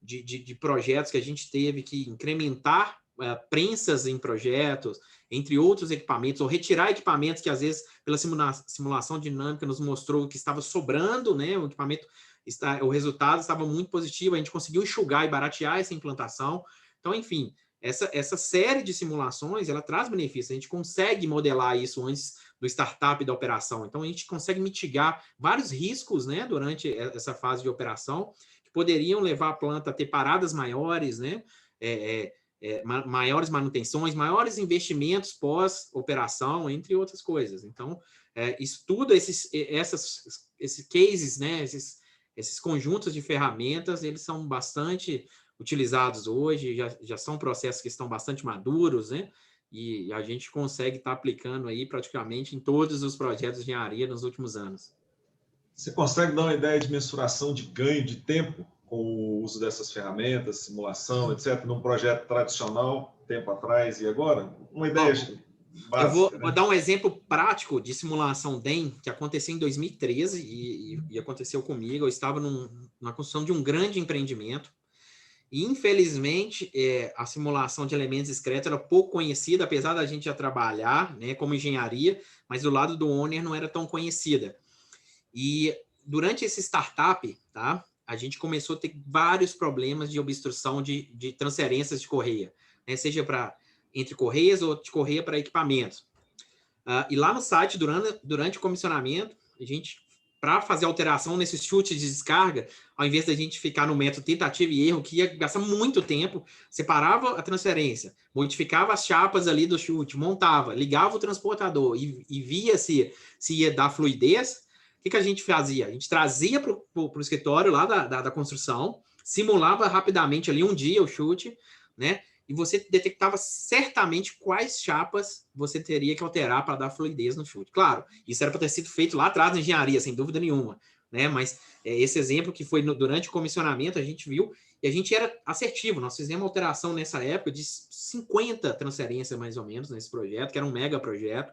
de projetos que a gente teve que incrementar prensas em projetos, entre outros equipamentos, ou retirar equipamentos que, às vezes, pela simulação dinâmica, nos mostrou que estava sobrando, né? O equipamento, o resultado estava muito positivo, a gente conseguiu enxugar e baratear essa implantação. Então, enfim, essa série de simulações, ela traz benefícios, a gente consegue modelar isso antes do startup da operação. Então, a gente consegue mitigar vários riscos, né, durante essa fase de operação, que poderiam levar a planta a ter paradas maiores, né, maiores manutenções, maiores investimentos pós-operação, entre outras coisas. Então, estuda esses cases, né, esses conjuntos de ferramentas, eles são bastante utilizados hoje, já são processos que estão bastante maduros, né, e a gente consegue estar aplicando aí praticamente em todos os projetos de engenharia nos últimos anos. Você consegue dar uma ideia de mensuração de ganho de tempo com o uso dessas ferramentas, simulação, etc., num projeto tradicional, tempo atrás e agora? Uma ideia básica. Eu vou dar um exemplo prático de simulação DEM, que aconteceu em 2013 e aconteceu comigo. Eu estava na construção de um grande empreendimento e, infelizmente, a simulação de elementos discretos era pouco conhecida, apesar da gente já trabalhar, né, como engenharia, mas do lado do owner não era tão conhecida. E durante esse startup, tá, a gente começou a ter vários problemas de obstrução de transferências de correia, né, seja entre correias ou de correia para equipamentos. E lá no site, durante o comissionamento, a gente, para fazer alteração nesses chutes de descarga, ao invés da gente ficar no método tentativa e erro, que ia gastar muito tempo, separava a transferência, modificava as chapas ali do chute, montava, ligava o transportador e via se ia dar fluidez. O que a gente fazia? A gente trazia para o escritório lá da construção, simulava rapidamente ali um dia o chute, né? E você detectava certamente quais chapas você teria que alterar para dar fluidez no chute. Claro, isso era para ter sido feito lá atrás na engenharia, sem dúvida nenhuma, né? Mas esse exemplo que foi durante o comissionamento, a gente viu, e a gente era assertivo. Nós fizemos uma alteração nessa época de 50 transferências, mais ou menos, nesse projeto, que era um mega projeto,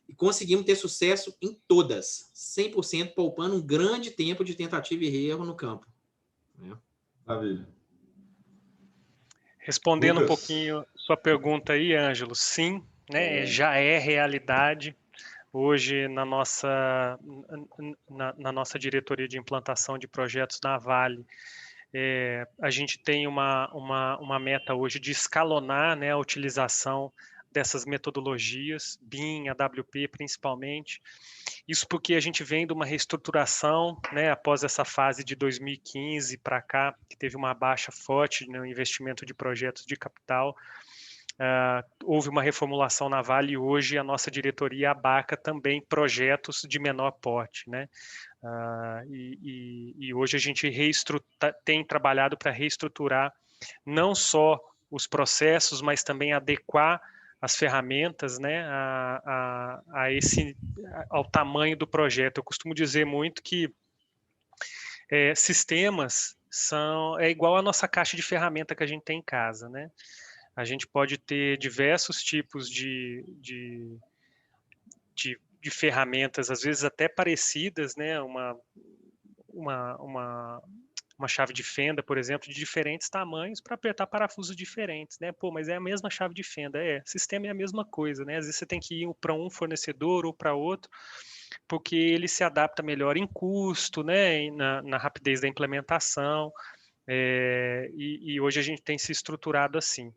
e conseguimos ter sucesso em todas, 100%, poupando um grande tempo de tentativa e erro no campo. Né? Maravilha. Respondendo Lucas. um pouquinho sua pergunta aí, Ângelo, sim, né? Já é realidade. Hoje, na nossa diretoria de implantação de projetos na Vale, a gente tem uma meta hoje de escalonar, né, a utilização dessas metodologias, BIM, AWP principalmente. Isso porque a gente vem de uma reestruturação, né, após essa fase de 2015 para cá, que teve uma baixa forte no investimento de projetos de capital. Houve uma reformulação na Vale e hoje a nossa diretoria abarca também projetos de menor porte, né? E hoje a gente tem trabalhado para reestruturar não só os processos, mas também adequar as ferramentas, né, ao tamanho do projeto. Eu costumo dizer muito que sistemas é igual a nossa caixa de ferramenta que a gente tem em casa, né? A gente pode ter diversos tipos de ferramentas, às vezes até parecidas, né? Uma chave de fenda, por exemplo, de diferentes tamanhos para apertar parafusos diferentes, né? Pô, mas é a mesma chave de fenda, sistema é a mesma coisa, né? Às vezes você tem que ir para um fornecedor ou para outro, porque ele se adapta melhor em custo, né? Na rapidez da implementação. E hoje a gente tem se estruturado assim.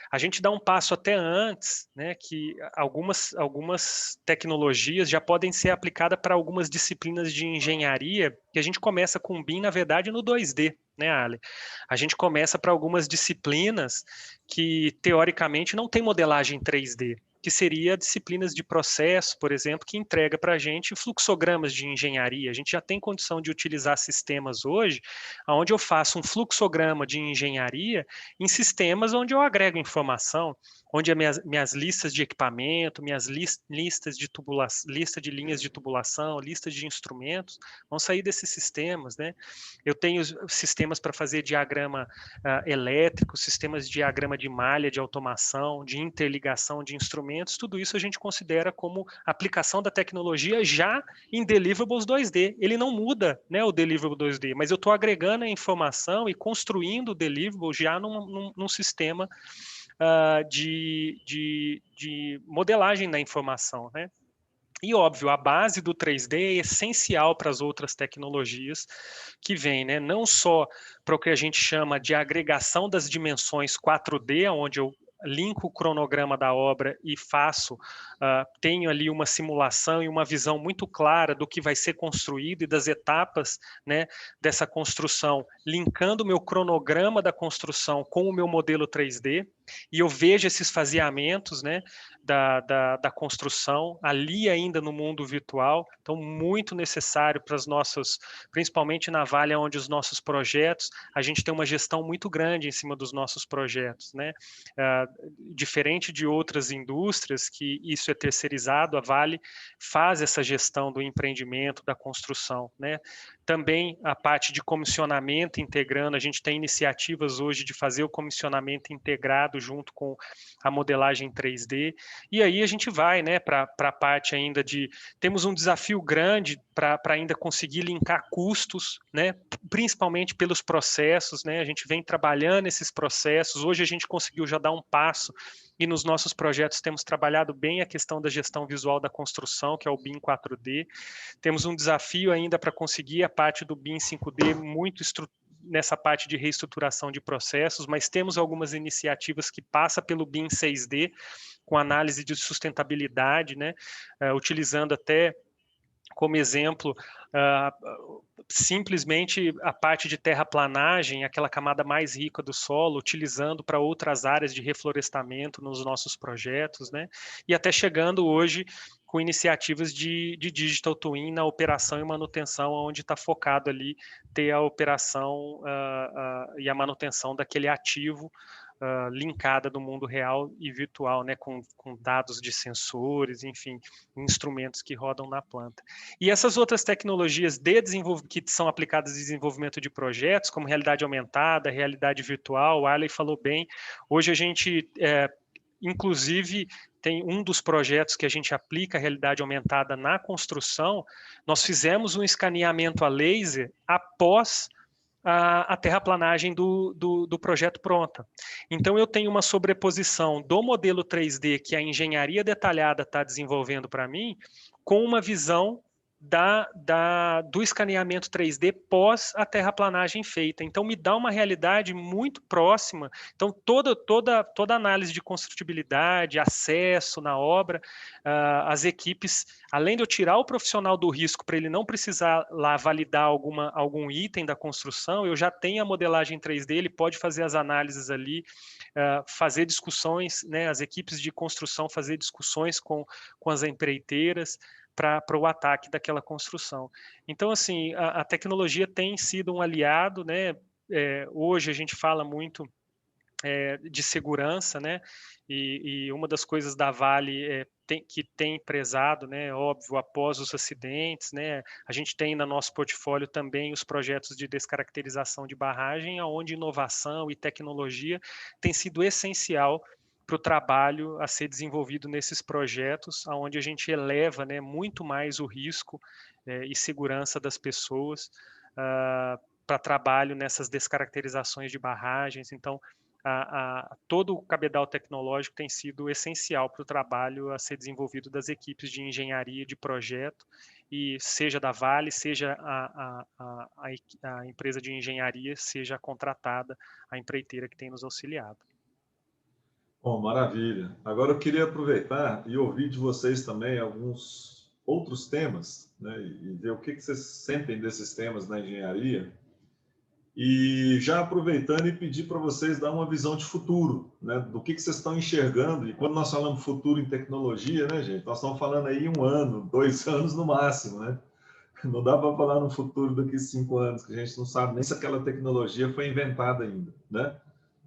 A gente dá um passo até antes, né, que algumas tecnologias já podem ser aplicadas para algumas disciplinas de engenharia, que a gente começa com o BIM, na verdade, no 2D, né, Ale? A gente começa para algumas disciplinas que, teoricamente, não tem modelagem 3D, que seria disciplinas de processo, por exemplo, que entrega para a gente fluxogramas de engenharia. A gente já tem condição de utilizar sistemas hoje, onde eu faço um fluxograma de engenharia em sistemas onde eu agrego informação, onde as minhas listas de equipamento, minhas listas de tubulação, lista de linhas de tubulação, listas de instrumentos, vão sair desses sistemas, né? Eu tenho sistemas para fazer diagrama elétrico, sistemas de diagrama de malha, de automação, de interligação de instrumentos, tudo isso a gente considera como aplicação da tecnologia já em deliverables 2D. Ele não muda, né, o deliverable 2D, mas eu estou agregando a informação e construindo o deliverable já num sistema de modelagem da informação, né? E, óbvio, a base do 3D é essencial para as outras tecnologias que vêm, né? Não só para o que a gente chama de agregação das dimensões 4D, onde eu linko o cronograma da obra e tenho ali uma simulação e uma visão muito clara do que vai ser construído e das etapas, né, dessa construção, linkando o meu cronograma da construção com o meu modelo 3D, e eu vejo esses faseamentos, né, da construção ali ainda no mundo virtual. Então, muito necessário para as nossas, principalmente na Vale, onde os nossos projetos, a gente tem uma gestão muito grande em cima dos nossos projetos, né? Diferente de outras indústrias que isso é terceirizado, a Vale faz essa gestão do empreendimento, da construção, né? Também a parte de comissionamento integrando, a gente tem iniciativas hoje de fazer o comissionamento integrado junto com a modelagem 3D, e aí a gente vai, né, para a parte ainda temos um desafio grande para ainda conseguir linkar custos, né, principalmente pelos processos, né, a gente vem trabalhando esses processos, hoje a gente conseguiu já dar um passo, e nos nossos projetos temos trabalhado bem a questão da gestão visual da construção, que é o BIM 4D, temos um desafio ainda para conseguir a parte do BIM 5D muito nessa parte de reestruturação de processos, mas temos algumas iniciativas que passam pelo BIM 6D, com análise de sustentabilidade, né, utilizando até como exemplo, simplesmente a parte de terraplanagem, aquela camada mais rica do solo, utilizando para outras áreas de reflorestamento nos nossos projetos, né? E até chegando hoje com iniciativas de Digital Twin na operação e manutenção, onde está focado ali ter a operação e a manutenção daquele ativo linkada do mundo real e virtual, né, com dados de sensores, enfim, instrumentos que rodam na planta. E essas outras tecnologias que são aplicadas em desenvolvimento de projetos, como realidade aumentada, realidade virtual, o Arley falou bem, hoje a gente, inclusive, tem um dos projetos que a gente aplica a realidade aumentada na construção, nós fizemos um escaneamento a laser após a terraplanagem do projeto pronta. Então, eu tenho uma sobreposição do modelo 3D que a engenharia detalhada está desenvolvendo para mim, com uma visão do escaneamento 3D pós a terraplanagem feita. Então, me dá uma realidade muito próxima. Então, toda análise de construtibilidade, acesso na obra, as equipes, além de eu tirar o profissional do risco para ele não precisar lá validar algum item da construção, eu já tenho a modelagem 3D, ele pode fazer as análises ali, fazer discussões, né, as equipes de construção fazer discussões com as empreiteiras, para o ataque daquela construção. Então, assim, a tecnologia tem sido um aliado, né? Hoje a gente fala muito de segurança, né? E uma das coisas da Vale que tem prezado, né? Óbvio, após os acidentes, né? A gente tem no nosso portfólio também os projetos de descaracterização de barragem, onde inovação e tecnologia tem sido essencial para o trabalho a ser desenvolvido nesses projetos, onde a gente eleva, né, muito mais o risco e segurança das pessoas para trabalho nessas descaracterizações de barragens. Então, todo o cabedal tecnológico tem sido essencial para o trabalho a ser desenvolvido das equipes de engenharia de projeto, e seja da Vale, seja a empresa de engenharia, seja a contratada, a empreiteira que tem nos auxiliado. Bom, maravilha. Agora eu queria aproveitar e ouvir de vocês também alguns outros temas, né, e ver o que vocês sentem desses temas na engenharia. E já aproveitando e pedir para vocês dar uma visão de futuro, né, do que vocês estão enxergando. E quando nós falamos futuro em tecnologia, né, gente, nós estamos falando aí 1 ano, 2 anos no máximo, né? Não dá para falar no futuro daqui a 5 anos, que a gente não sabe nem se aquela tecnologia foi inventada ainda, né?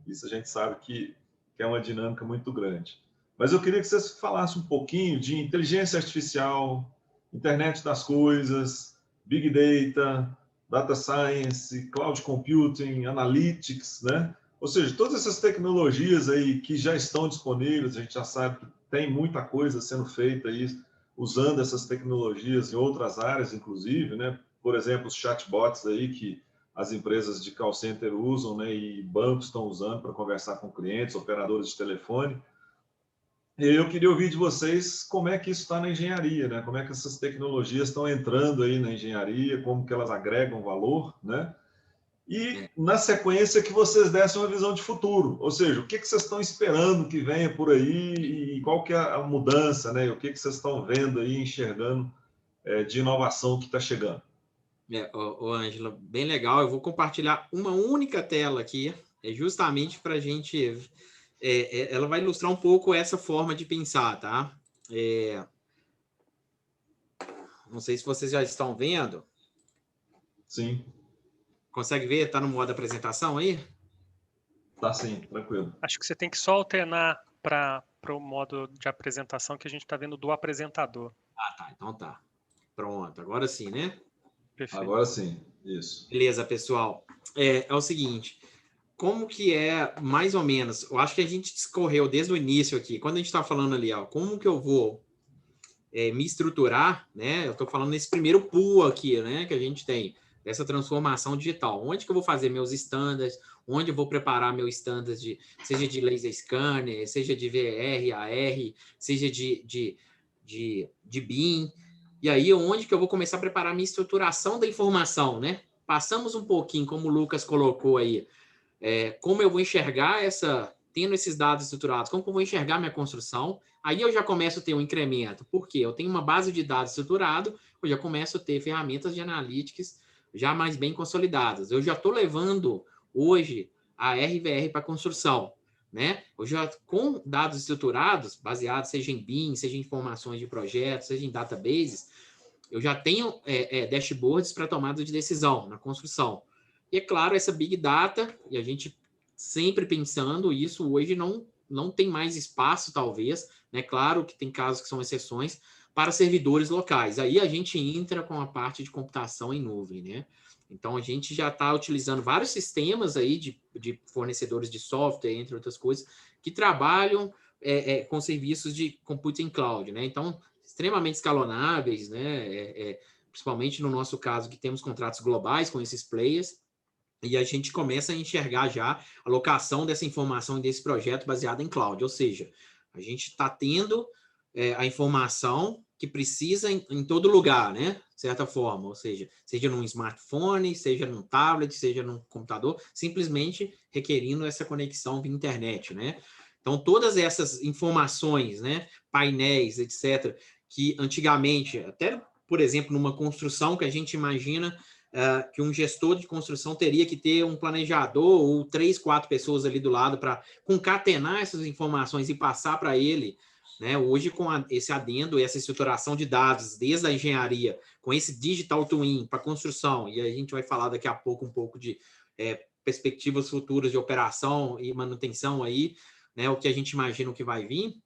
Isso a gente sabe que é uma dinâmica muito grande. Mas eu queria que vocês falassem um pouquinho de inteligência artificial, internet das coisas, big data, data science, cloud computing, analytics, né? Ou seja, todas essas tecnologias aí que já estão disponíveis, a gente já sabe que tem muita coisa sendo feita aí usando essas tecnologias em outras áreas, inclusive, né? Por exemplo, os chatbots aí que as empresas de call center usam, né, e bancos estão usando para conversar com clientes, operadores de telefone. E eu queria ouvir de vocês como é que isso está na engenharia, né? Como é que essas tecnologias estão entrando aí na engenharia, como que elas agregam valor, né? E, na sequência, que vocês dessem uma visão de futuro, ou seja, o que vocês estão esperando que venha por aí e qual que é a mudança, né? O que vocês estão vendo aí, enxergando de inovação que está chegando. Ângela, bem legal. Eu vou compartilhar uma única tela aqui, justamente para a gente... ela vai ilustrar um pouco essa forma de pensar, tá? Não sei se vocês já estão vendo. Sim. Consegue ver? Está no modo apresentação aí? Tá sim, tranquilo. Acho que você tem que só alternar para o modo de apresentação que a gente está vendo do apresentador. Ah, tá. Então tá. Pronto. Agora sim, né? Perfeito. Agora sim, isso. Beleza, pessoal. É o seguinte, como que é, mais ou menos, eu acho que a gente discorreu desde o início aqui, quando a gente está falando ali, ó, como que eu vou me estruturar, né? Eu estou falando nesse primeiro pool aqui, né, que a gente tem, dessa transformação digital. Onde que eu vou fazer meus standards, onde eu vou preparar meu standards, seja de laser scanner, seja de VR, AR, seja de BIM. E aí, onde que eu vou começar a preparar a minha estruturação da informação, né? Passamos um pouquinho, como o Lucas colocou aí, como eu vou enxergar tendo esses dados estruturados, como que eu vou enxergar minha construção. Aí eu já começo a ter um incremento. Por quê? Eu tenho uma base de dados estruturado, eu já começo a ter ferramentas de analytics já mais bem consolidadas. Eu já estou levando, hoje, a RVR para a construção, né? Eu já, com dados estruturados, baseados seja em BIM, seja em informações de projetos, seja em databases, eu já tenho dashboards para tomada de decisão na construção. E, é claro, essa Big Data, e a gente sempre pensando isso, hoje não tem mais espaço, talvez, né? Claro que tem casos que são exceções, para servidores locais. Aí a gente entra com a parte de computação em nuvem, né? Então, a gente já está utilizando vários sistemas aí de fornecedores de software, entre outras coisas, que trabalham com serviços de computing cloud, né? Então, extremamente escalonáveis, né? Principalmente no nosso caso, que temos contratos globais com esses players. e a gente começa a enxergar já a alocação dessa informação e desse projeto baseado em cloud, ou seja, a gente está tendo a informação que precisa em todo lugar, né? De certa forma, ou seja num smartphone, seja num tablet, seja num computador, simplesmente requerindo essa conexão via internet, né? Então, todas essas informações, né, painéis, etc., que antigamente, até, por exemplo, numa construção que a gente imagina que um gestor de construção teria que ter um planejador ou 3, 4 pessoas ali do lado para concatenar essas informações e passar para ele, né? Hoje, com esse adendo, essa estruturação de dados, desde a engenharia, com esse digital twin para construção, e a gente vai falar daqui a pouco um pouco de perspectivas futuras de operação e manutenção aí, né? O que a gente imagina que vai vir,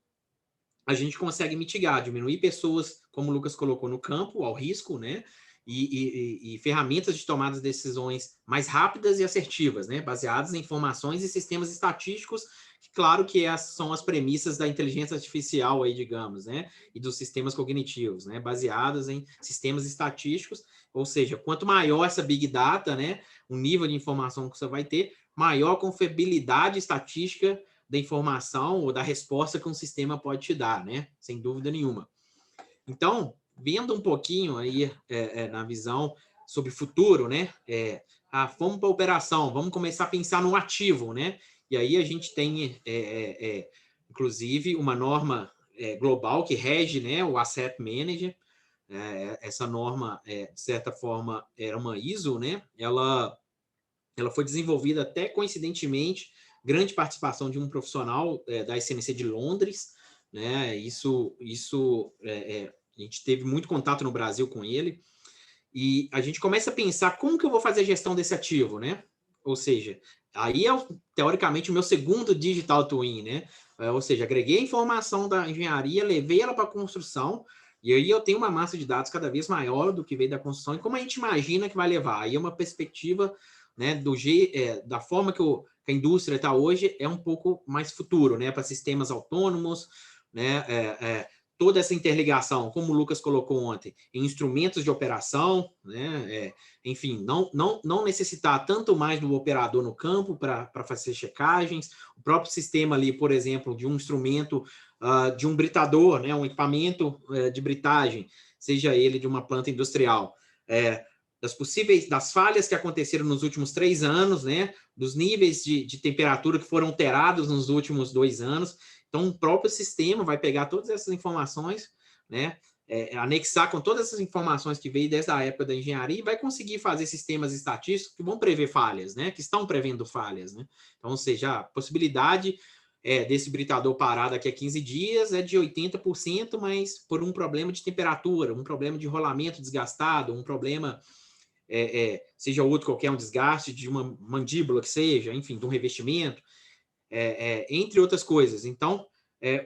a gente consegue mitigar, diminuir pessoas, como o Lucas colocou, no campo, ao risco, né? E ferramentas de tomada de decisões mais rápidas e assertivas, né? Baseadas em informações e sistemas estatísticos, que, claro que são as premissas da inteligência artificial, aí, digamos, né? E dos sistemas cognitivos, né? Baseadas em sistemas estatísticos, ou seja, quanto maior essa Big Data, né? O nível de informação que você vai ter, maior a confiabilidade estatística da informação ou da resposta que um sistema pode te dar, né? Sem dúvida nenhuma. Então, vendo um pouquinho aí na visão sobre futuro, né? Vamos para a operação, vamos começar a pensar no ativo, né? E aí a gente tem, inclusive, uma norma global que rege, né, o Asset Manager. Essa norma, de certa forma, era uma ISO, né? Ela foi desenvolvida até coincidentemente, grande participação de um profissional da SNC de Londres, né? Isso a gente teve muito contato no Brasil com ele, e a gente começa a pensar como que eu vou fazer a gestão desse ativo, né? Ou seja, aí teoricamente, o meu segundo digital twin, né? Ou seja, agreguei a informação da engenharia, levei ela para a construção, e aí eu tenho uma massa de dados cada vez maior do que veio da construção, e como a gente imagina que vai levar? Aí é uma perspectiva, né, da forma que a indústria está hoje, é um pouco mais futuro, né? Para sistemas autônomos, né? Toda essa interligação, como o Lucas colocou ontem, em instrumentos de operação, né? Enfim, não necessitar tanto mais do operador no campo para fazer checagens, o próprio sistema ali, por exemplo, de um instrumento, de um britador, né? Um equipamento de britagem, seja ele de uma planta industrial, das falhas que aconteceram nos últimos 3 anos, né? Dos níveis de temperatura que foram alterados nos últimos 2 anos. Então, o próprio sistema vai pegar todas essas informações, né? Anexar com todas essas informações que veio desde a época da engenharia e vai conseguir fazer sistemas estatísticos que vão prever falhas, né? Que estão prevendo falhas, né? Então, ou seja, a possibilidade desse britador parar daqui a 15 dias é de 80%, mas por um problema de temperatura, um problema de rolamento desgastado, um problema, seja outro qualquer, um desgaste de uma mandíbula que seja, enfim, de um revestimento, entre outras coisas. Então,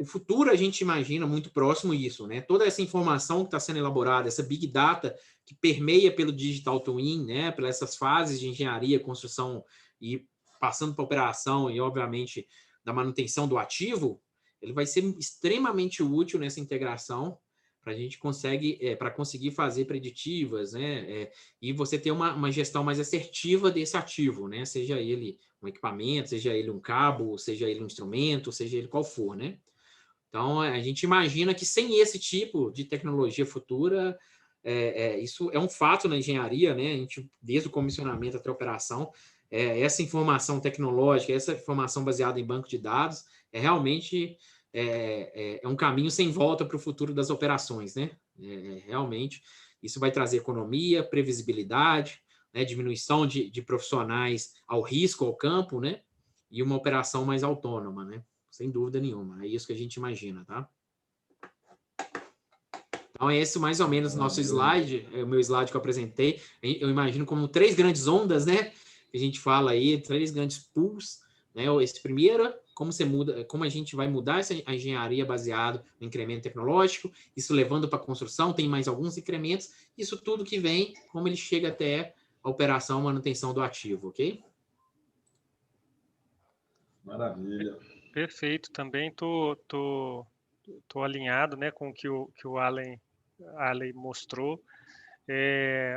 o futuro a gente imagina muito próximo isso, né? Toda essa informação que está sendo elaborada, essa Big Data que permeia pelo Digital Twin, né? Pelas essas fases de engenharia, construção e passando para operação e, obviamente, da manutenção do ativo, ele vai ser extremamente útil nessa integração para a gente conseguir fazer preditivas, né? E você ter uma gestão mais assertiva desse ativo, né? Seja ele um equipamento, seja ele um cabo, seja ele um instrumento, seja ele qual for, né? Então, a gente imagina que sem esse tipo de tecnologia futura, isso é um fato na engenharia, né? A gente, desde o comissionamento até a operação, essa informação tecnológica, essa informação baseada em banco de dados, realmente um caminho sem volta para o futuro das operações, né? Realmente, isso vai trazer economia, previsibilidade, né? Diminuição de profissionais ao risco, ao campo, né? E uma operação mais autônoma, né? Sem dúvida nenhuma. É isso que a gente imagina, tá? Então, esse mais ou menos o nosso slide, o meu slide que eu apresentei. Eu imagino como 3 grandes ondas, né? Que a gente fala aí, 3 grandes pools, né? Esse primeiro, como a gente vai mudar a engenharia baseado no incremento tecnológico, isso levando para a construção, tem mais alguns incrementos, isso tudo que vem, como ele chega até a operação, manutenção do ativo, ok? Maravilha. Perfeito, também tô alinhado, né, com o que o Allen mostrou.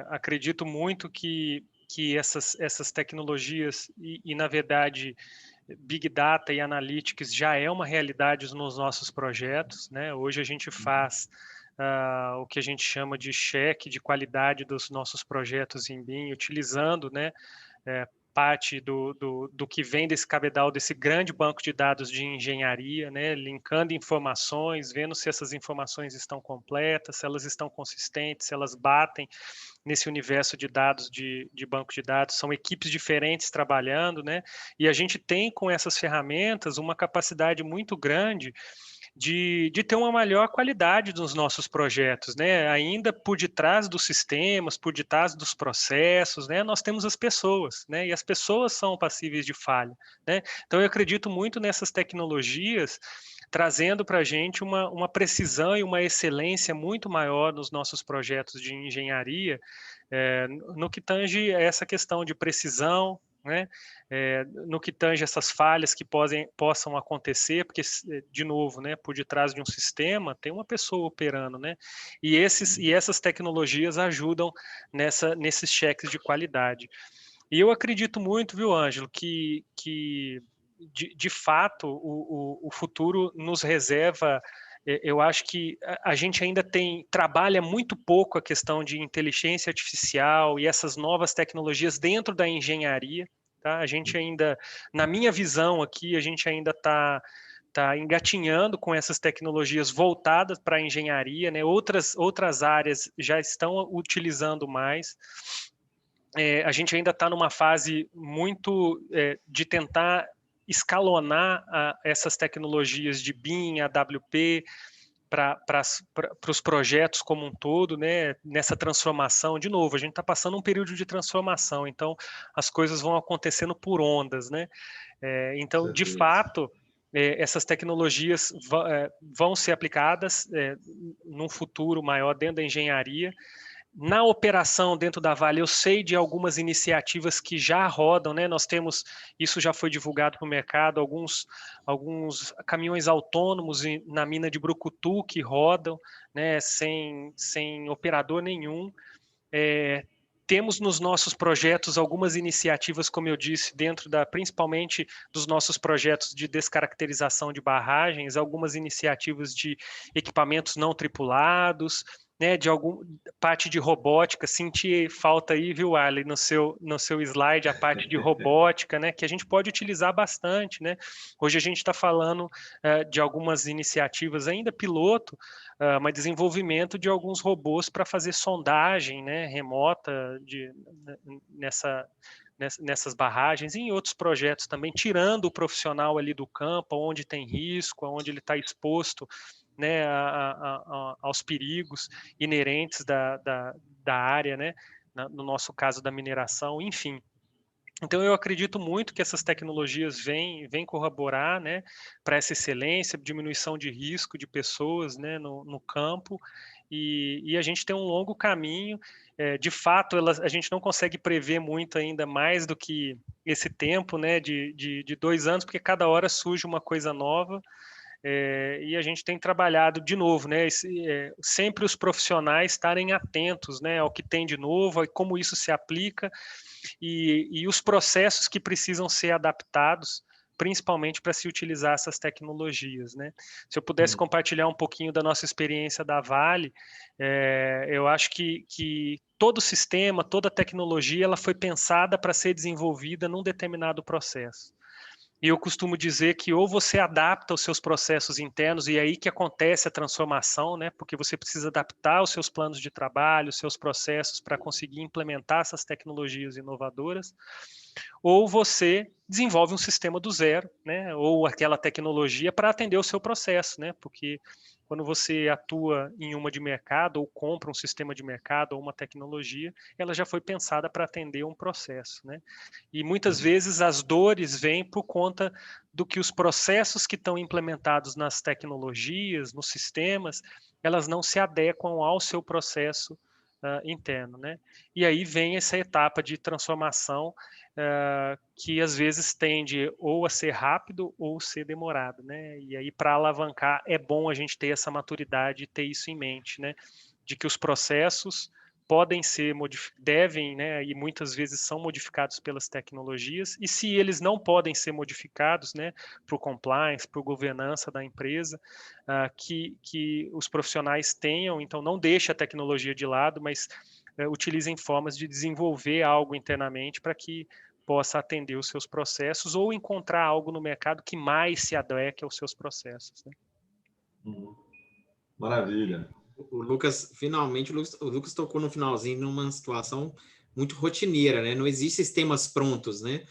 Acredito muito que que essas tecnologias na verdade, Big Data e Analytics já é uma realidade nos nossos projetos, né? Hoje a gente faz o que a gente chama de cheque de qualidade dos nossos projetos em BIM, utilizando, né, parte do que vem desse cabedal, desse grande banco de dados de engenharia, né, linkando informações, vendo se essas informações estão completas, se elas estão consistentes, se elas batem nesse universo de dados de banco de dados. São equipes diferentes trabalhando, né, e a gente tem com essas ferramentas uma capacidade muito grande de ter uma maior qualidade dos nossos projetos, né? Ainda por detrás dos sistemas, por detrás dos processos, né? Nós temos as pessoas, né? E as pessoas são passíveis de falha, né? Então eu acredito muito nessas tecnologias trazendo para a gente uma precisão e uma excelência muito maior nos nossos projetos de engenharia, no que tange essa questão de precisão, né? No que tange essas falhas que possam acontecer, porque, de novo, né, por detrás de um sistema tem uma pessoa operando, né? E essas tecnologias ajudam nesses cheques de qualidade. E eu acredito muito, viu, Ângelo, que de fato o futuro nos reserva. Eu acho que a gente ainda trabalha muito pouco a questão de inteligência artificial e essas novas tecnologias dentro da engenharia, tá? A gente ainda, na minha visão aqui, a gente ainda está engatinhando com essas tecnologias voltadas para a engenharia, né? Outras áreas já estão utilizando mais. A gente ainda está numa fase muito de tentar escalonar essas tecnologias de BIM, AWP, para os projetos como um todo, né? Nessa transformação. De novo, a gente está passando um período de transformação, então as coisas vão acontecendo por ondas, né? Então, de fato, essas tecnologias vão ser aplicadas num futuro maior dentro da engenharia. Na operação dentro da Vale, eu sei de algumas iniciativas que já rodam, né? Nós temos, isso já foi divulgado para o mercado, alguns caminhões autônomos na mina de Brucutu que rodam, né? Sem operador nenhum. Temos nos nossos projetos algumas iniciativas, como eu disse, principalmente dos nossos projetos de descaracterização de barragens, algumas iniciativas de equipamentos não tripulados, né, de parte de robótica. Senti falta aí, viu, Arley, no seu slide, a parte de robótica, né, que a gente pode utilizar bastante, né. Hoje a gente está falando de algumas iniciativas ainda piloto, mas desenvolvimento de alguns robôs para fazer sondagem, né, remota nessas barragens e em outros projetos também, tirando o profissional ali do campo, onde tem risco, onde ele está exposto, né, aos perigos inerentes da área, né, no nosso caso da mineração, enfim. Então, eu acredito muito que essas tecnologias vêm corroborar, né, para essa excelência, diminuição de risco de pessoas, né, no campo, e a gente tem um longo caminho. De fato, a gente não consegue prever muito ainda mais do que esse tempo, né, de 2 anos, porque cada hora surge uma coisa nova. E a gente tem trabalhado de novo, né? Sempre os profissionais estarem atentos, né, ao que tem de novo, e como isso se aplica, e os processos que precisam ser adaptados, principalmente para se utilizar essas tecnologias, né? Se eu pudesse compartilhar um pouquinho da nossa experiência da Vale, eu acho que todo sistema, toda tecnologia, ela foi pensada para ser desenvolvida num determinado processo. E eu costumo dizer que ou você adapta os seus processos internos, e é aí que acontece a transformação, né? Porque você precisa adaptar os seus planos de trabalho, os seus processos para conseguir implementar essas tecnologias inovadoras, ou você desenvolve um sistema do zero, né? Ou aquela tecnologia para atender o seu processo, né? Porque quando você atua em uma de mercado ou compra um sistema de mercado ou uma tecnologia, ela já foi pensada para atender um processo, né? E muitas vezes as dores vêm por conta do que os processos que estão implementados nas tecnologias, nos sistemas, elas não se adequam ao seu processo interno, né? E aí vem essa etapa de transformação que às vezes tende ou a ser rápido ou ser demorado, né? E aí, para alavancar, é bom a gente ter essa maturidade e ter isso em mente, né? De que os processos podem ser devem, né, e muitas vezes são modificados pelas tecnologias, e se eles não podem ser modificados, né, para o compliance, para a governança da empresa, que os profissionais tenham, então não deixe a tecnologia de lado, mas utilizem formas de desenvolver algo internamente para que possa atender os seus processos ou encontrar algo no mercado que mais se adeque aos seus processos, né? Maravilha. O Lucas, finalmente, o Lucas tocou no finalzinho numa situação muito rotineira, né? Não existem sistemas prontos, né?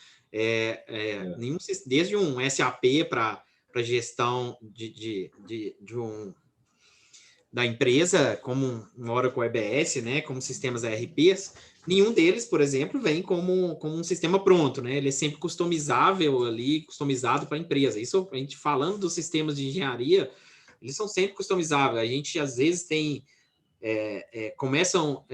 Desde um SAP para gestão da empresa, como um Oracle EBS, né? Como sistemas ERPs, nenhum deles, por exemplo, vem como um sistema pronto, né? Ele é sempre customizável ali, customizado para a empresa. Isso, a gente falando dos sistemas de engenharia, eles são sempre customizáveis. A gente, às vezes, começam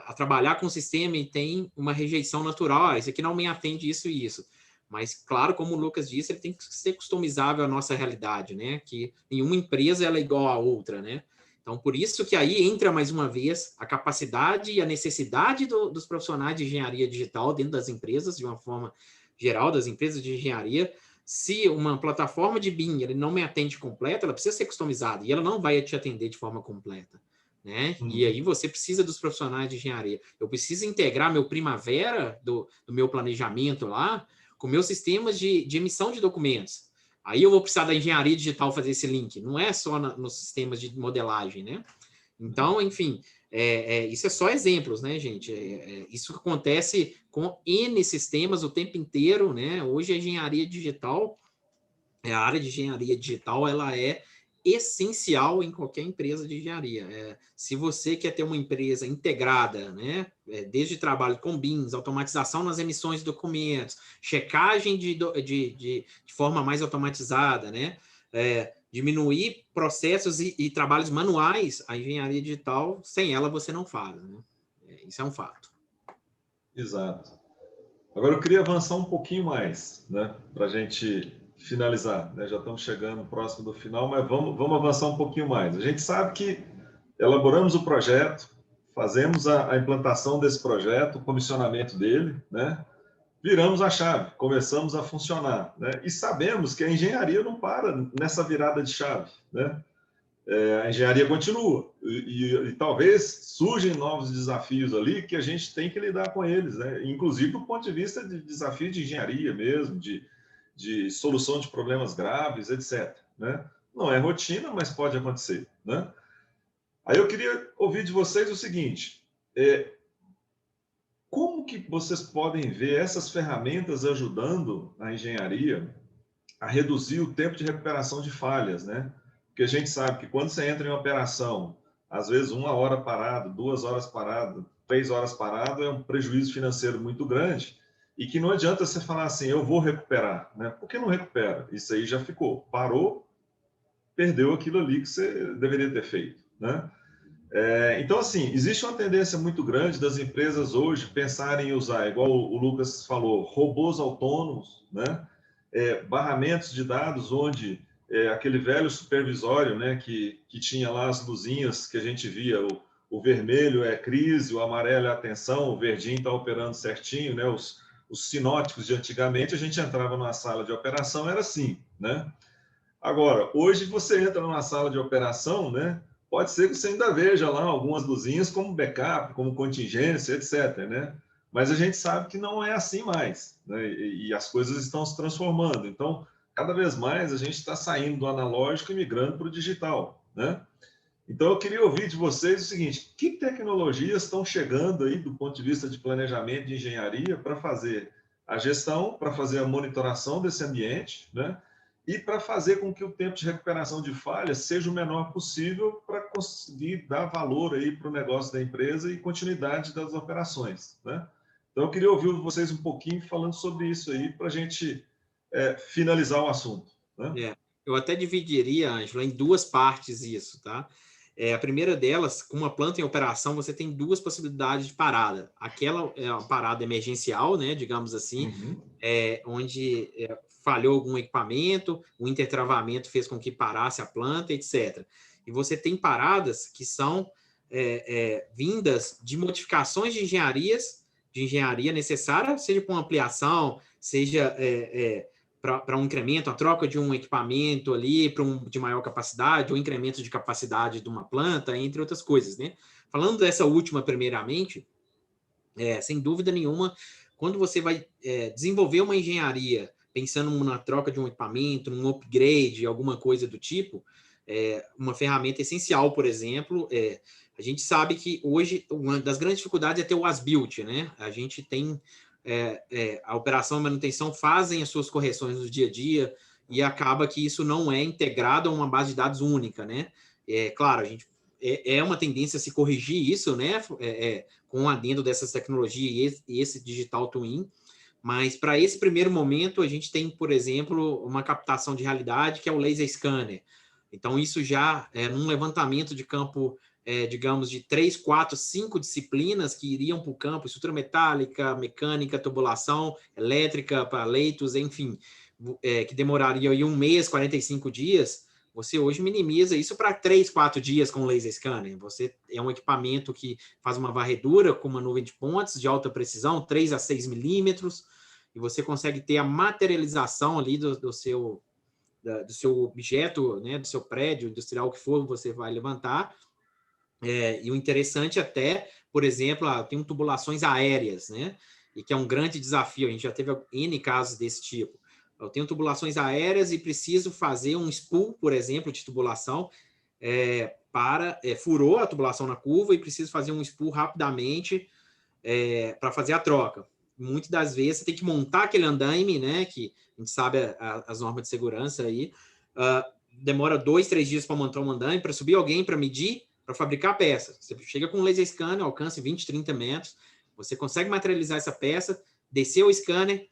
a trabalhar com o sistema e tem uma rejeição natural. Isso aqui não me atende isso e isso. Mas, claro, como o Lucas disse, ele tem que ser customizável à nossa realidade, né? Que nenhuma empresa ela é igual à outra, né? Então, por isso que aí entra, mais uma vez, a capacidade e a necessidade dos profissionais de engenharia digital dentro das empresas, de uma forma geral, das empresas de engenharia. Se uma plataforma de BIM ele não me atende completa, ela precisa ser customizada e ela não vai te atender de forma completa, né? E aí você precisa dos profissionais de engenharia. Eu preciso integrar meu Primavera do meu planejamento lá com meus sistemas de emissão de documentos. Aí eu vou precisar da engenharia digital fazer esse link. Não é só nos sistemas de modelagem, né? Então, enfim, isso é só exemplos, né, gente? Isso acontece com N sistemas o tempo inteiro, né? Hoje a engenharia digital, a área de engenharia digital, ela é essencial em qualquer empresa de engenharia. Se você quer ter uma empresa integrada, né, desde trabalho com BIMs, automatização nas emissões de documentos, checagem de forma mais automatizada, né, diminuir processos e trabalhos manuais, a engenharia digital, sem ela você não faz, né? Isso é um fato. Exato. Agora eu queria avançar um pouquinho mais, né, para a gente finalizar, né? Já estamos chegando próximo do final, mas vamos avançar um pouquinho mais. A gente sabe que elaboramos o projeto, fazemos a implantação desse projeto, o comissionamento dele, né? Viramos a chave, começamos a funcionar, né? E sabemos que a engenharia não para nessa virada de chave, né? A engenharia continua e talvez surgem novos desafios ali que a gente tem que lidar com eles, né? Inclusive do ponto de vista de desafio de engenharia mesmo, de solução de problemas graves, etc. Né? Não é rotina, mas pode acontecer. Né? Aí eu queria ouvir de vocês o seguinte, como que vocês podem ver essas ferramentas ajudando a engenharia a reduzir o tempo de recuperação de falhas, né? Porque a gente sabe que quando você entra em operação, às vezes 1 hora parado, 2 horas parado, 3 horas parado, é um prejuízo financeiro muito grande, e que não adianta você falar assim, eu vou recuperar, né? Por que não recupera? Isso aí já ficou, parou, perdeu aquilo ali que você deveria ter feito, né? Então, assim, existe uma tendência muito grande das empresas hoje pensarem em usar, igual o Lucas falou, robôs autônomos, né? Barramentos de dados onde aquele velho supervisório, né, que tinha lá as luzinhas que a gente via, o vermelho é crise, o amarelo é atenção, o verdinho está operando certinho, né? Os sinóticos de antigamente, a gente entrava numa sala de operação, era assim, né? Agora, hoje você entra numa sala de operação, né? Pode ser que você ainda veja lá algumas luzinhas como backup, como contingência, etc, né? Mas a gente sabe que não é assim mais, né? E as coisas estão se transformando. Então, cada vez mais a gente está saindo do analógico e migrando para o digital, né? Então, eu queria ouvir de vocês o seguinte, que tecnologias estão chegando aí do ponto de vista de planejamento de engenharia para fazer a gestão, para fazer a monitoração desse ambiente, né? E para fazer com que o tempo de recuperação de falhas seja o menor possível para conseguir dar valor aí para o negócio da empresa e continuidade das operações, né? Então, eu queria ouvir vocês um pouquinho falando sobre isso aí para a gente finalizar o assunto, né? Eu até dividiria, Ângelo, em 2 partes isso, tá? A primeira delas, com uma planta em operação, você tem 2 possibilidades de parada. Aquela é uma parada emergencial, né, digamos assim, onde falhou algum equipamento, o intertravamento fez com que parasse a planta, etc. E você tem paradas que são vindas de modificações de engenharia necessária, seja para uma ampliação, seja para um incremento, a troca de um equipamento ali de maior capacidade, ou incremento de capacidade de uma planta, entre outras coisas, né? Falando dessa última, primeiramente, sem dúvida nenhuma, quando você vai desenvolver uma engenharia pensando na troca de um equipamento, num upgrade, alguma coisa do tipo, uma ferramenta essencial, por exemplo, a gente sabe que hoje uma das grandes dificuldades é ter o as-built, né? A gente tem a operação e manutenção fazem as suas correções no dia a dia e acaba que isso não é integrado a uma base de dados única, né? Claro, a gente uma tendência a se corrigir isso, né? Com o adendo dessas tecnologias e esse digital twin, mas para esse primeiro momento a gente tem, por exemplo, uma captação de realidade que é o laser scanner. Então isso já num levantamento de campo, digamos, de 3, 4, 5 disciplinas que iriam para o campo, estrutura metálica, mecânica, tubulação, elétrica, para leitos, enfim, que demoraria aí 1 mês, 45 dias, você hoje minimiza isso para 3, 4 dias com o laser scanner. Você um equipamento que faz uma varredura com uma nuvem de pontes de alta precisão, 3 a 6 milímetros, e você consegue ter a materialização ali do seu objeto, né, do seu prédio industrial, que for, você vai levantar. E o interessante até, por exemplo, tem tubulações aéreas, né, e que é um grande desafio. A gente já teve N casos desse tipo. Eu tenho tubulações aéreas e preciso fazer um spool, por exemplo, de tubulação, furou a tubulação na curva e preciso fazer um spool rapidamente para fazer a troca. Muitas das vezes você tem que montar aquele andaime, né, que a gente sabe as normas de segurança aí, demora 2, 3 dias para montar um andaime, para subir alguém, para medir, para fabricar a peça. Você chega com um laser scanner, alcance 20, 30 metros, você consegue materializar essa peça, descer o scanner,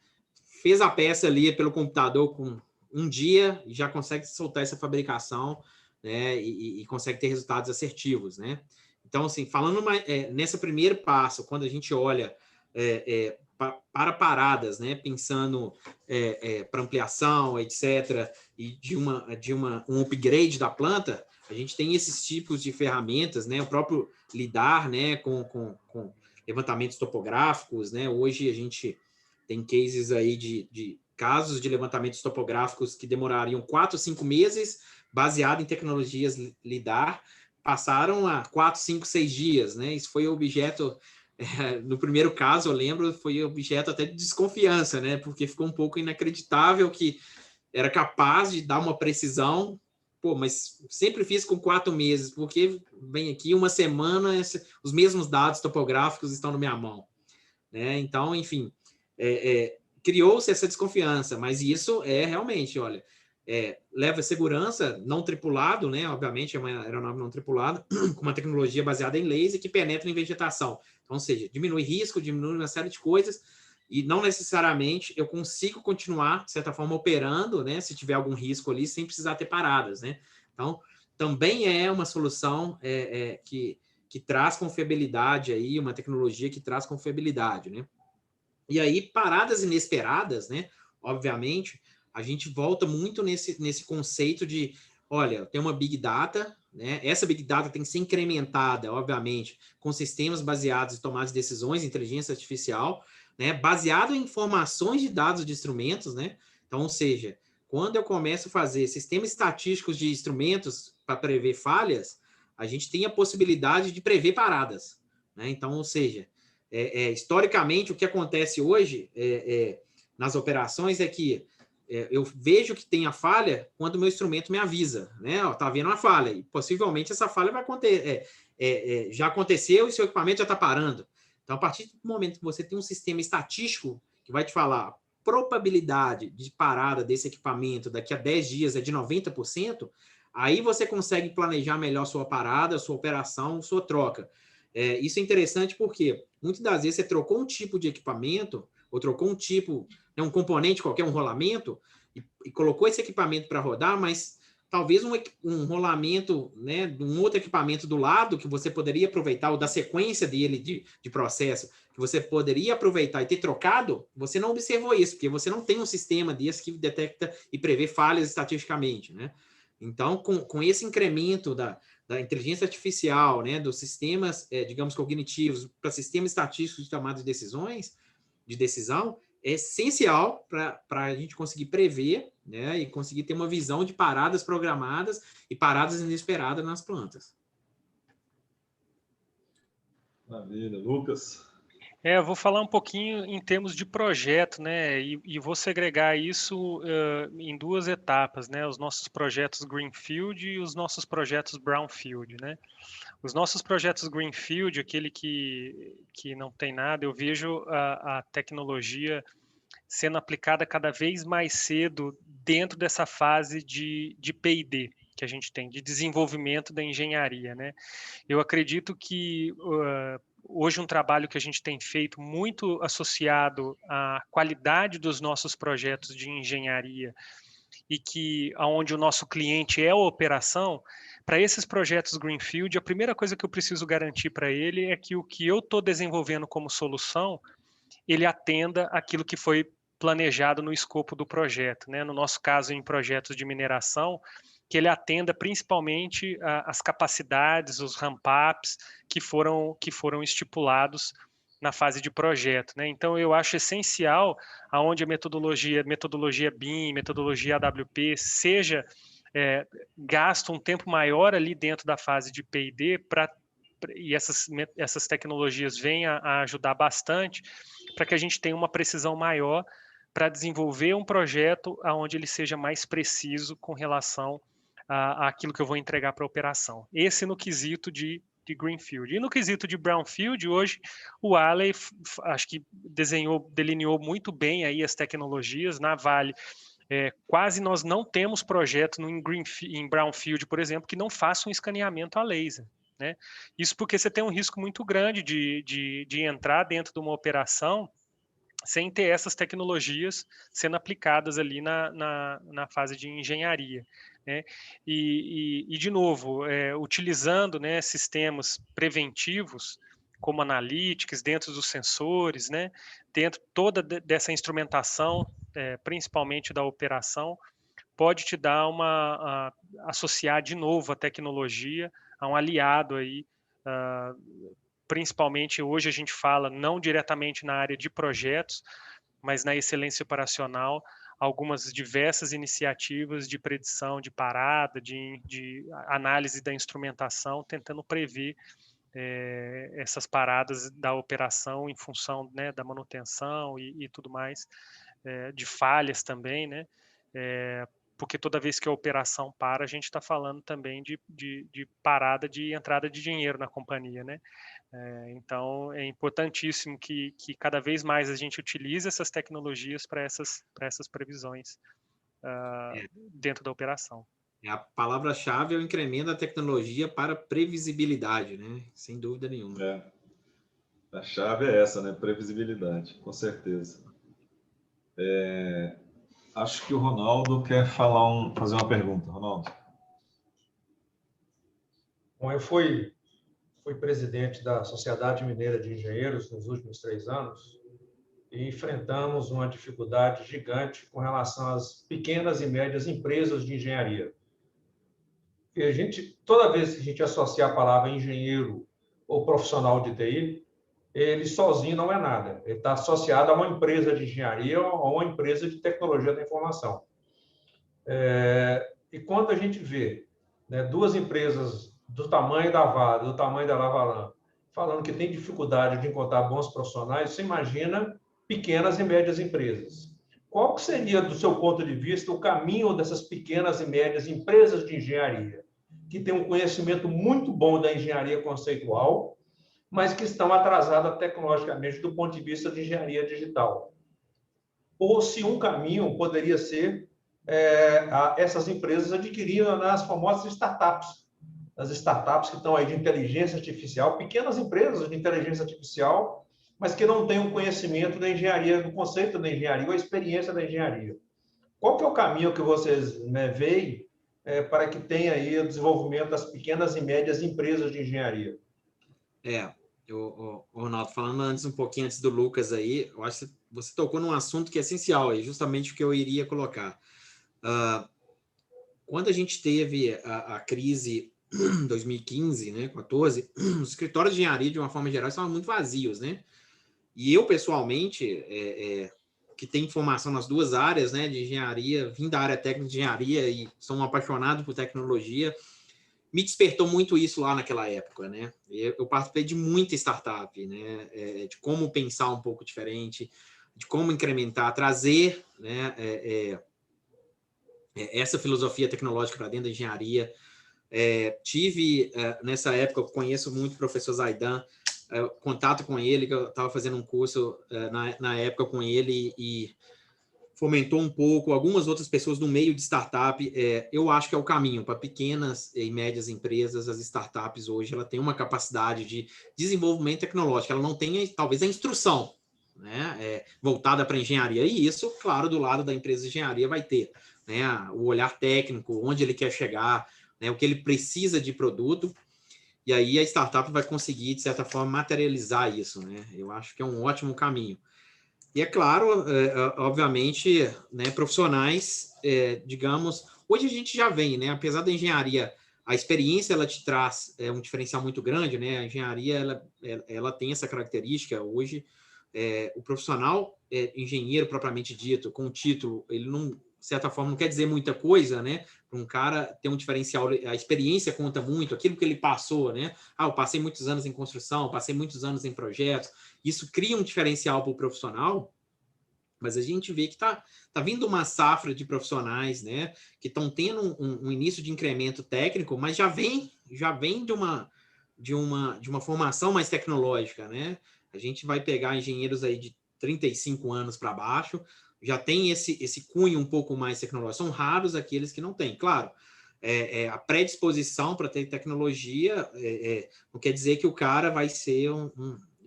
fez a peça ali pelo computador com um dia e já consegue soltar essa fabricação, né, e consegue ter resultados assertivos, né? Então, assim, falando nesse primeiro passo, quando a gente olha para paradas, né, pensando para ampliação, etc., e de um upgrade da planta, a gente tem esses tipos de ferramentas, né, o próprio lidar, né, com levantamentos topográficos, né? Hoje a gente tem cases aí de casos de levantamentos topográficos que demorariam 4, 5 meses, baseado em tecnologias lidar, passaram a 4, 5, 6 dias, né? Isso foi objeto, no primeiro caso, eu lembro, foi objeto até de desconfiança, né? Porque ficou um pouco inacreditável que era capaz de dar uma precisão, mas sempre fiz com 4 meses, porque vem aqui uma semana, os mesmos dados topográficos estão na minha mão, né? Então, enfim, criou-se essa desconfiança, mas isso realmente, olha, leva segurança não tripulado, né? Obviamente é uma aeronave não tripulada, com uma tecnologia baseada em laser que penetra em vegetação. Então, ou seja, diminui risco, diminui uma série de coisas, e não necessariamente eu consigo continuar, de certa forma, operando, né? Se tiver algum risco ali, sem precisar ter paradas, né? Então, também é uma solução que traz confiabilidade aí, uma tecnologia que traz confiabilidade, né? E aí, paradas inesperadas, né? Obviamente, a gente volta muito nesse conceito de, olha, tem uma Big Data, né? Essa Big Data tem que ser incrementada, obviamente, com sistemas baseados em tomadas de decisões, inteligência artificial, né? Baseado em informações de dados de instrumentos, né? Então, ou seja, quando eu começo a fazer sistemas estatísticos de instrumentos para prever falhas, a gente tem a possibilidade de prever paradas, né? Então, ou seja, historicamente, o que acontece hoje nas operações é que eu vejo que tem a falha quando o meu instrumento me avisa, né? Está havendo uma falha, e possivelmente essa falha vai acontecer, já aconteceu e seu equipamento já está parando. Então, a partir do momento que você tem um sistema estatístico que vai te falar a probabilidade de parada desse equipamento daqui a 10 dias é de 90%, aí você consegue planejar melhor sua parada, sua operação, sua troca. Isso é interessante porque muitas das vezes você trocou um tipo de equipamento ou trocou um tipo, um componente qualquer, um rolamento, e colocou esse equipamento para rodar, mas talvez um rolamento, né, de um outro equipamento do lado que você poderia aproveitar, ou da sequência dele de processo, que você poderia aproveitar e ter trocado, você não observou isso, porque você não tem um sistema desse que detecta e prevê falhas estatisticamente, né? Então, com esse incremento da da inteligência artificial, né, dos sistemas, digamos, cognitivos, para sistemas estatísticos de tomada de decisões, de decisão, é essencial para a gente conseguir prever, né, e conseguir ter uma visão de paradas programadas e paradas inesperadas nas plantas. Maravilha. Lucas? Eu vou falar um pouquinho em termos de projeto, né? E vou segregar isso em duas etapas, né? Os nossos projetos Greenfield e os nossos projetos Brownfield, né? Os nossos projetos Greenfield, aquele que não tem nada, eu vejo a tecnologia sendo aplicada cada vez mais cedo dentro dessa fase de P&D que a gente tem, de desenvolvimento da engenharia, né? Eu acredito que hoje um trabalho que a gente tem feito muito associado à qualidade dos nossos projetos de engenharia e que aonde o nosso cliente é a operação, para esses projetos Greenfield, a primeira coisa que eu preciso garantir para ele é que o que eu estou desenvolvendo como solução, ele atenda aquilo que foi planejado no escopo do projeto, né? No nosso caso, em projetos de mineração, que ele atenda principalmente as capacidades, os ramp-ups que foram estipulados na fase de projeto, né? Então, eu acho essencial aonde a metodologia BIM, metodologia AWP seja gasto um tempo maior ali dentro da fase de P&D e essas tecnologias venham a ajudar bastante para que a gente tenha uma precisão maior para desenvolver um projeto onde ele seja mais preciso com relação àquilo que eu vou entregar para a operação. Esse no quesito de Greenfield. E no quesito de Brownfield, hoje, o Alley, acho que delineou muito bem aí as tecnologias. Na Vale, quase nós não temos projeto em Brownfield, por exemplo, que não faça um escaneamento a laser. Né? Isso porque você tem um risco muito grande de entrar dentro de uma operação sem ter essas tecnologias sendo aplicadas ali na fase de engenharia. Né? E de novo, utilizando, né, sistemas preventivos, como analytics, dentro dos sensores, né, dentro toda dessa instrumentação, principalmente da operação, pode te dar associar de novo a tecnologia a um aliado aí, principalmente hoje a gente fala não diretamente na área de projetos, mas na excelência operacional, algumas diversas iniciativas de predição de parada, de análise da instrumentação, tentando prever essas paradas da operação em função, né, da manutenção e tudo mais, de falhas também, né, porque toda vez que a operação para, a gente está falando também de parada de entrada de dinheiro na companhia, né? Então, é importantíssimo que cada vez mais a gente utilize essas tecnologias para essas previsões dentro da operação. A palavra-chave é o incremento da tecnologia para previsibilidade, né? Sem dúvida nenhuma. A chave é essa, né? Previsibilidade, com certeza. Acho que o Ronaldo quer fazer uma pergunta. Ronaldo. Bom, eu fui presidente da Sociedade Mineira de Engenheiros nos últimos 3 anos e enfrentamos uma dificuldade gigante com relação às pequenas e médias empresas de engenharia. E toda vez que a gente associa a palavra engenheiro ou profissional de TI, ele sozinho não é nada. Ele está associado a uma empresa de engenharia ou a uma empresa de tecnologia da informação. E quando a gente vê, né, 2 empresas do tamanho da Vale, do tamanho da Lavalan, falando que tem dificuldade de encontrar bons profissionais, você imagina pequenas e médias empresas. Qual que seria, do seu ponto de vista, o caminho dessas pequenas e médias empresas de engenharia, que têm um conhecimento muito bom da engenharia conceitual, mas que estão atrasadas tecnologicamente do ponto de vista de engenharia digital? Ou se um caminho poderia ser essas empresas adquirindo as famosas startups, as startups que estão aí de inteligência artificial, pequenas empresas de inteligência artificial, mas que não têm um conhecimento da engenharia, do conceito da engenharia, ou a experiência da engenharia. Qual que é o caminho que vocês, né, veem para que tenha aí o desenvolvimento das pequenas e médias empresas de engenharia? Ronaldo, falando um pouquinho antes do Lucas aí, eu acho que você tocou num assunto que é essencial aí, justamente o que eu iria colocar. Quando a gente teve a crise 2015, né, 14, os escritórios de engenharia, de uma forma geral, estavam muito vazios, né? E eu, pessoalmente, que tenho formação nas duas áreas, né, de engenharia, vim da área técnica de engenharia e sou um apaixonado por tecnologia, me despertou muito isso lá naquela época, né? Eu participei de muita startup, né? De como pensar um pouco diferente, de como incrementar, trazer, né, essa filosofia tecnológica para dentro da engenharia. Nessa época, eu conheço muito o professor Zaidan, contato com ele, que eu estava fazendo um curso na época com ele e fomentou um pouco, algumas outras pessoas no meio de startup. Eu acho que é o caminho para pequenas e médias empresas. As startups hoje ela tem uma capacidade de desenvolvimento tecnológico, ela não tem talvez a instrução, né, voltada para engenharia, e isso, claro, do lado da empresa de engenharia vai ter, né, o olhar técnico, onde ele quer chegar, né, o que ele precisa de produto, e aí a startup vai conseguir, de certa forma, materializar isso, né? Eu acho que é um ótimo caminho. E é claro, obviamente, né, profissionais, digamos, hoje a gente já vem, né, apesar da engenharia, a experiência ela te traz um diferencial muito grande, né, a engenharia ela tem essa característica hoje, o profissional engenheiro propriamente dito, com título, ele não, de certa forma, não quer dizer muita coisa, né, para um cara ter um diferencial, a experiência conta muito, aquilo que ele passou, né, eu passei muitos anos em construção, passei muitos anos em projetos, isso cria um diferencial para o profissional, mas a gente vê que tá vindo uma safra de profissionais, né, que estão tendo um início de incremento técnico, mas já vem de uma formação mais tecnológica, né? A gente vai pegar engenheiros aí de 35 anos para baixo, já tem esse cunho um pouco mais tecnológico. São raros aqueles que não têm. Claro, a predisposição para ter tecnologia não quer dizer que o cara vai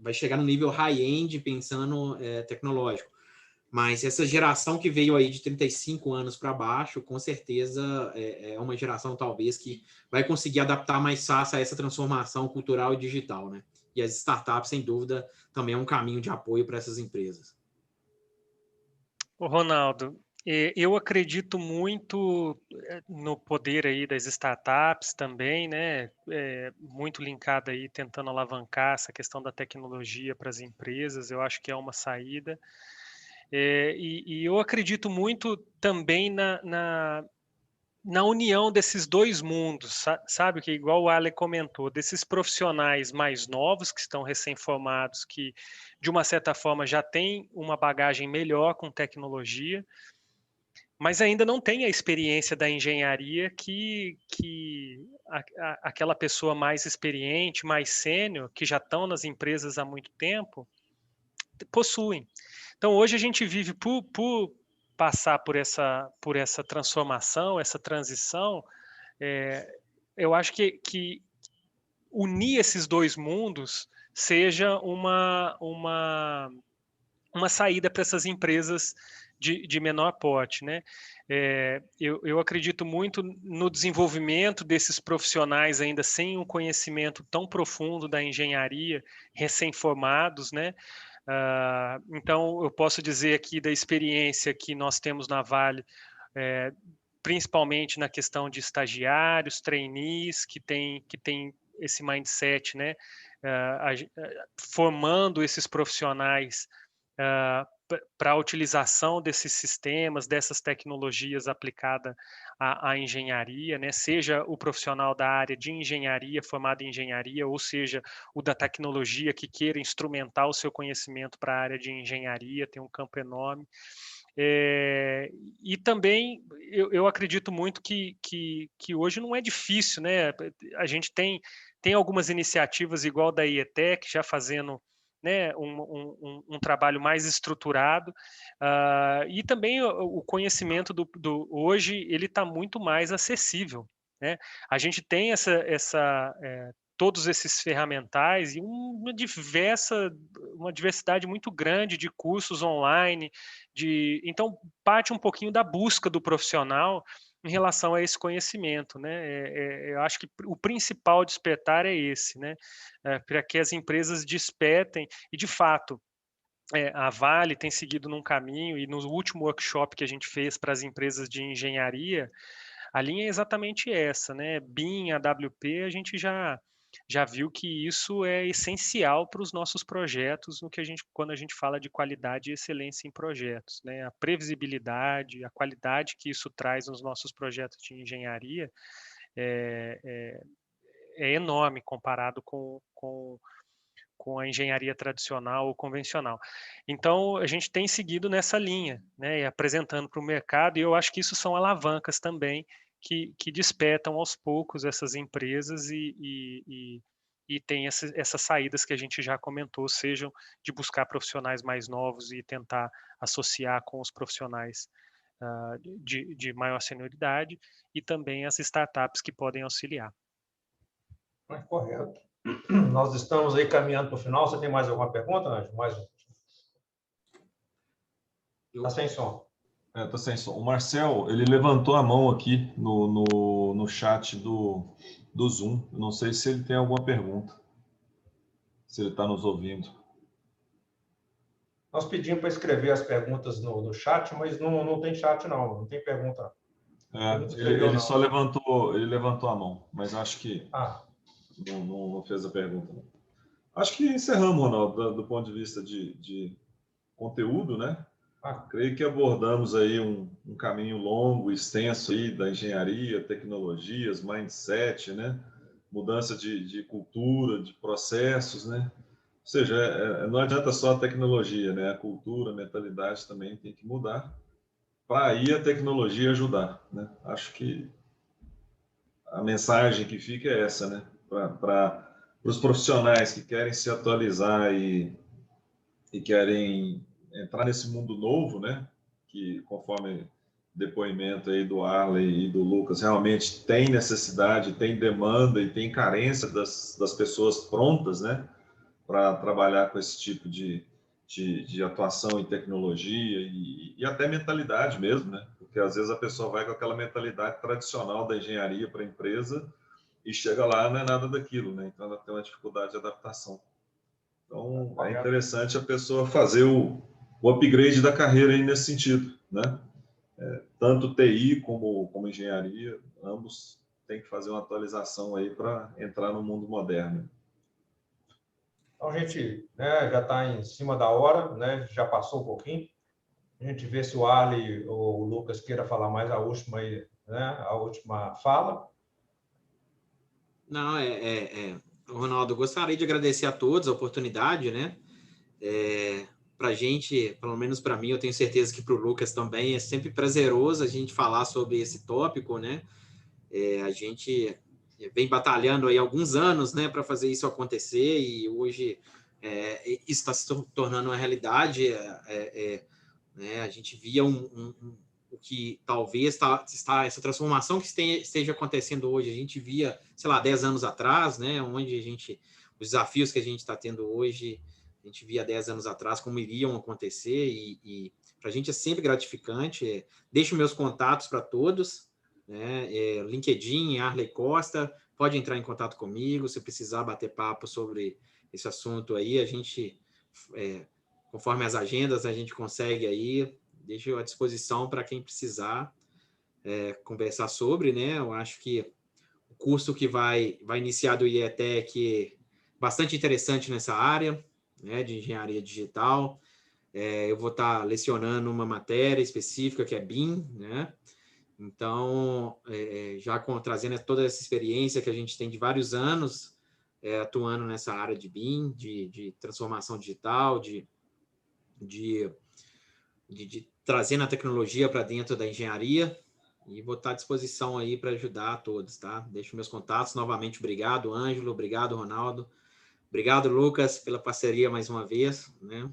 vai chegar no nível high-end pensando tecnológico. Mas essa geração que veio aí de 35 anos para baixo, com certeza é uma geração talvez que vai conseguir adaptar mais fácil a essa transformação cultural e digital, né? E as startups, sem dúvida, também é um caminho de apoio para essas empresas. Ô, Ronaldo, eu acredito muito no poder aí das startups também, né? Muito linkado aí, tentando alavancar essa questão da tecnologia para as empresas. Eu acho que é uma saída. E eu acredito muito também na união desses dois mundos, sabe? Que igual o Ale comentou, desses profissionais mais novos que estão recém-formados, que de uma certa forma já têm uma bagagem melhor com tecnologia, mas ainda não tem a experiência da engenharia que aquela pessoa mais experiente, mais sênior, que já estão nas empresas há muito tempo, possuem. Então hoje a gente vive por passar por essa transformação, essa transição. Eu acho que unir esses dois mundos seja uma saída para essas empresas de menor porte, né? Eu acredito muito no desenvolvimento desses profissionais ainda sem um conhecimento tão profundo da engenharia, recém-formados, né? Então, eu posso dizer aqui da experiência que nós temos na Vale, principalmente na questão de estagiários, trainees, que tem esse mindset, né? Formando esses profissionais para a utilização desses sistemas, dessas tecnologias aplicada à engenharia, né? Seja o profissional da área de engenharia, formado em engenharia, ou seja, o da tecnologia que queira instrumentar o seu conhecimento para a área de engenharia, tem um campo enorme. E também eu acredito muito que hoje não é difícil, né? A gente tem algumas iniciativas igual da IETEC, já fazendo, né, um trabalho mais estruturado, e também o conhecimento hoje ele está muito mais acessível, né? A gente tem todos esses ferramentais e uma diversidade muito grande de cursos online, então parte um pouquinho da busca do profissional em relação a esse conhecimento, né? Eu acho que o principal despertar é esse, né? Para que as empresas despertem e, de fato, a Vale tem seguido num caminho, e no último workshop que a gente fez para as empresas de engenharia, a linha é exatamente essa, né? BIM, AWP, a gente já viu que isso é essencial para os nossos projetos, quando a gente fala de qualidade e excelência em projetos, né? A previsibilidade, a qualidade que isso traz nos nossos projetos de engenharia é enorme comparado com a engenharia tradicional ou convencional. Então, a gente tem seguido nessa linha, né, e apresentando para o mercado, e eu acho que isso são alavancas também que despertam aos poucos essas empresas e tem essas saídas que a gente já comentou, sejam de buscar profissionais mais novos e tentar associar com os profissionais de maior senioridade, e também as startups que podem auxiliar. Correto. Nós estamos aí caminhando para o final. Você tem mais alguma pergunta, Ângelo? Mais um. Está sem som. Está sem som. O Marcel, ele levantou a mão aqui no chat do Zoom. Eu não sei se ele tem alguma pergunta. Se ele está nos ouvindo. Nós pedimos para escrever as perguntas no chat, mas não tem chat, não. Não tem pergunta. Ele só levantou a mão, mas acho que não fez a pergunta. Não. Acho que encerramos, Ronaldo, do ponto de vista de conteúdo, né? Creio que abordamos aí um caminho longo, extenso aí da engenharia, tecnologias, mindset, né? Mudança de cultura, de processos, né? Ou seja, não adianta só a tecnologia, né? A cultura, a mentalidade também tem que mudar para aí a tecnologia ajudar, né? Acho que a mensagem que fica é essa, né? Para os profissionais que querem se atualizar e querem entrar nesse mundo novo, né? Que conforme depoimento aí do Arley e do Lucas, realmente tem necessidade, tem demanda e tem carência das pessoas prontas, né? Para trabalhar com esse tipo de atuação em tecnologia e até mentalidade mesmo, né? Porque às vezes a pessoa vai com aquela mentalidade tradicional da engenharia para a empresa e chega lá não é nada daquilo, né? Então ela tem uma dificuldade de adaptação. Então é interessante a pessoa fazer o upgrade da carreira aí nesse sentido, né? Tanto TI como engenharia, ambos têm que fazer uma atualização aí para entrar no mundo moderno. Então, a gente, né, já está em cima da hora, né, já passou um pouquinho. A gente vê se o Arley ou o Lucas queira falar mais a última, aí, né, a última fala. Não, Ronaldo, gostaria de agradecer a todos a oportunidade, né? Para a gente, pelo menos para mim, eu tenho certeza que para o Lucas também, é sempre prazeroso a gente falar sobre esse tópico, né? A gente vem batalhando aí há alguns anos, né, para fazer isso acontecer, e hoje isso está se tornando uma realidade. Né, a gente via o que talvez essa transformação que esteja acontecendo hoje, a gente via, sei lá, 10 anos atrás, né, onde os desafios que a gente está tendo hoje, a gente via 10 anos atrás como iriam acontecer, e para a gente é sempre gratificante. Deixo meus contatos para todos, né? LinkedIn, Arley Costa, pode entrar em contato comigo se precisar bater papo sobre esse assunto aí. A gente, conforme as agendas, a gente consegue aí, deixo à disposição para quem precisar conversar sobre, né? Eu acho que o curso que vai iniciar do IETEC é bastante interessante nessa área, né, de engenharia digital. Eu vou estar lecionando uma matéria específica que é BIM, né? Então, já trazendo toda essa experiência que a gente tem de vários anos atuando nessa área de BIM, de transformação digital, de trazendo a tecnologia para dentro da engenharia, e vou estar à disposição aí para ajudar a todos, tá? Deixo meus contatos. Novamente, obrigado, Ângelo, obrigado, Ronaldo, obrigado, Lucas, pela parceria mais uma vez, né?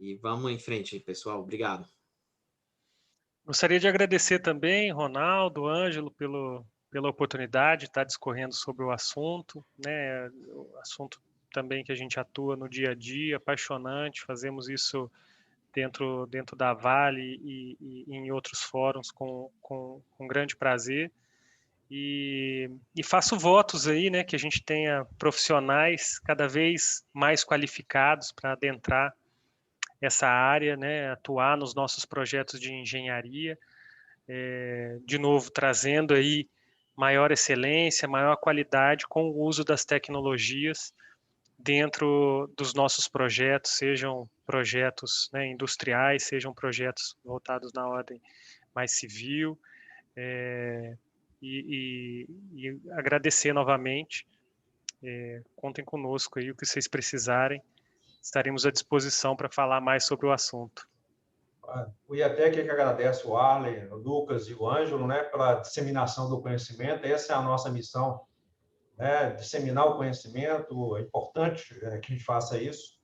E vamos em frente, pessoal. Obrigado. Gostaria de agradecer também, Ronaldo, Ângelo, pela oportunidade de estar discorrendo sobre o assunto, né? O assunto também que a gente atua no dia a dia, apaixonante, fazemos isso dentro da Vale e em outros fóruns com grande prazer. E faço votos aí, né, que a gente tenha profissionais cada vez mais qualificados para adentrar essa área, né, atuar nos nossos projetos de engenharia, de novo, trazendo aí maior excelência, maior qualidade com o uso das tecnologias dentro dos nossos projetos, sejam projetos, né, industriais, sejam projetos voltados na ordem mais civil, e agradecer novamente. Contem conosco aí, o que vocês precisarem, estaremos à disposição para falar mais sobre o assunto. O IETEC que agradece o Arley, o Lucas e o Ângelo, né, pela disseminação do conhecimento. Essa é a nossa missão, né, disseminar o conhecimento. É importante que a gente faça isso.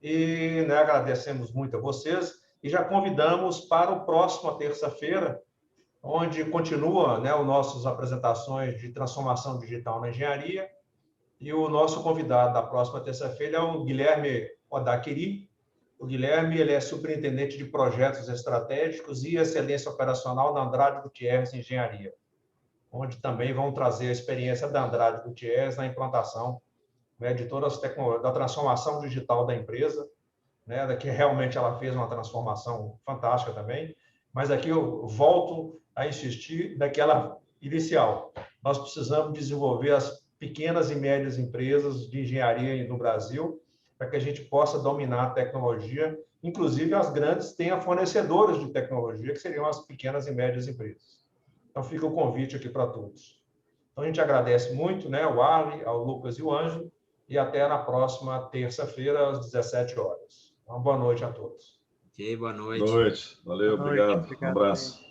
E, né, agradecemos muito a vocês e já convidamos para o próximo terça-feira, onde continua, né, as nossas apresentações de transformação digital na engenharia. E o nosso convidado da próxima terça-feira é o Guilherme Odaquiri. O Guilherme, ele é superintendente de projetos estratégicos e excelência operacional da Andrade Gutierrez Engenharia, onde também vão trazer a experiência da Andrade Gutierrez na implantação, né, de todas as tecnologias, da transformação digital da empresa, né, que realmente ela fez uma transformação fantástica também. Mas aqui eu volto a insistir naquela inicial. Nós precisamos desenvolver as pequenas e médias empresas de engenharia no Brasil, para que a gente possa dominar a tecnologia, inclusive as grandes tenham fornecedores de tecnologia, que seriam as pequenas e médias empresas. Então, fica o convite aqui para todos. Então, a gente agradece muito, né, ao Arley, ao Lucas e ao Ângelo, e até na próxima terça-feira, às 17 horas. Uma boa noite a todos. Ok, boa noite. Boa noite. Valeu, Boa noite, obrigado. Um abraço.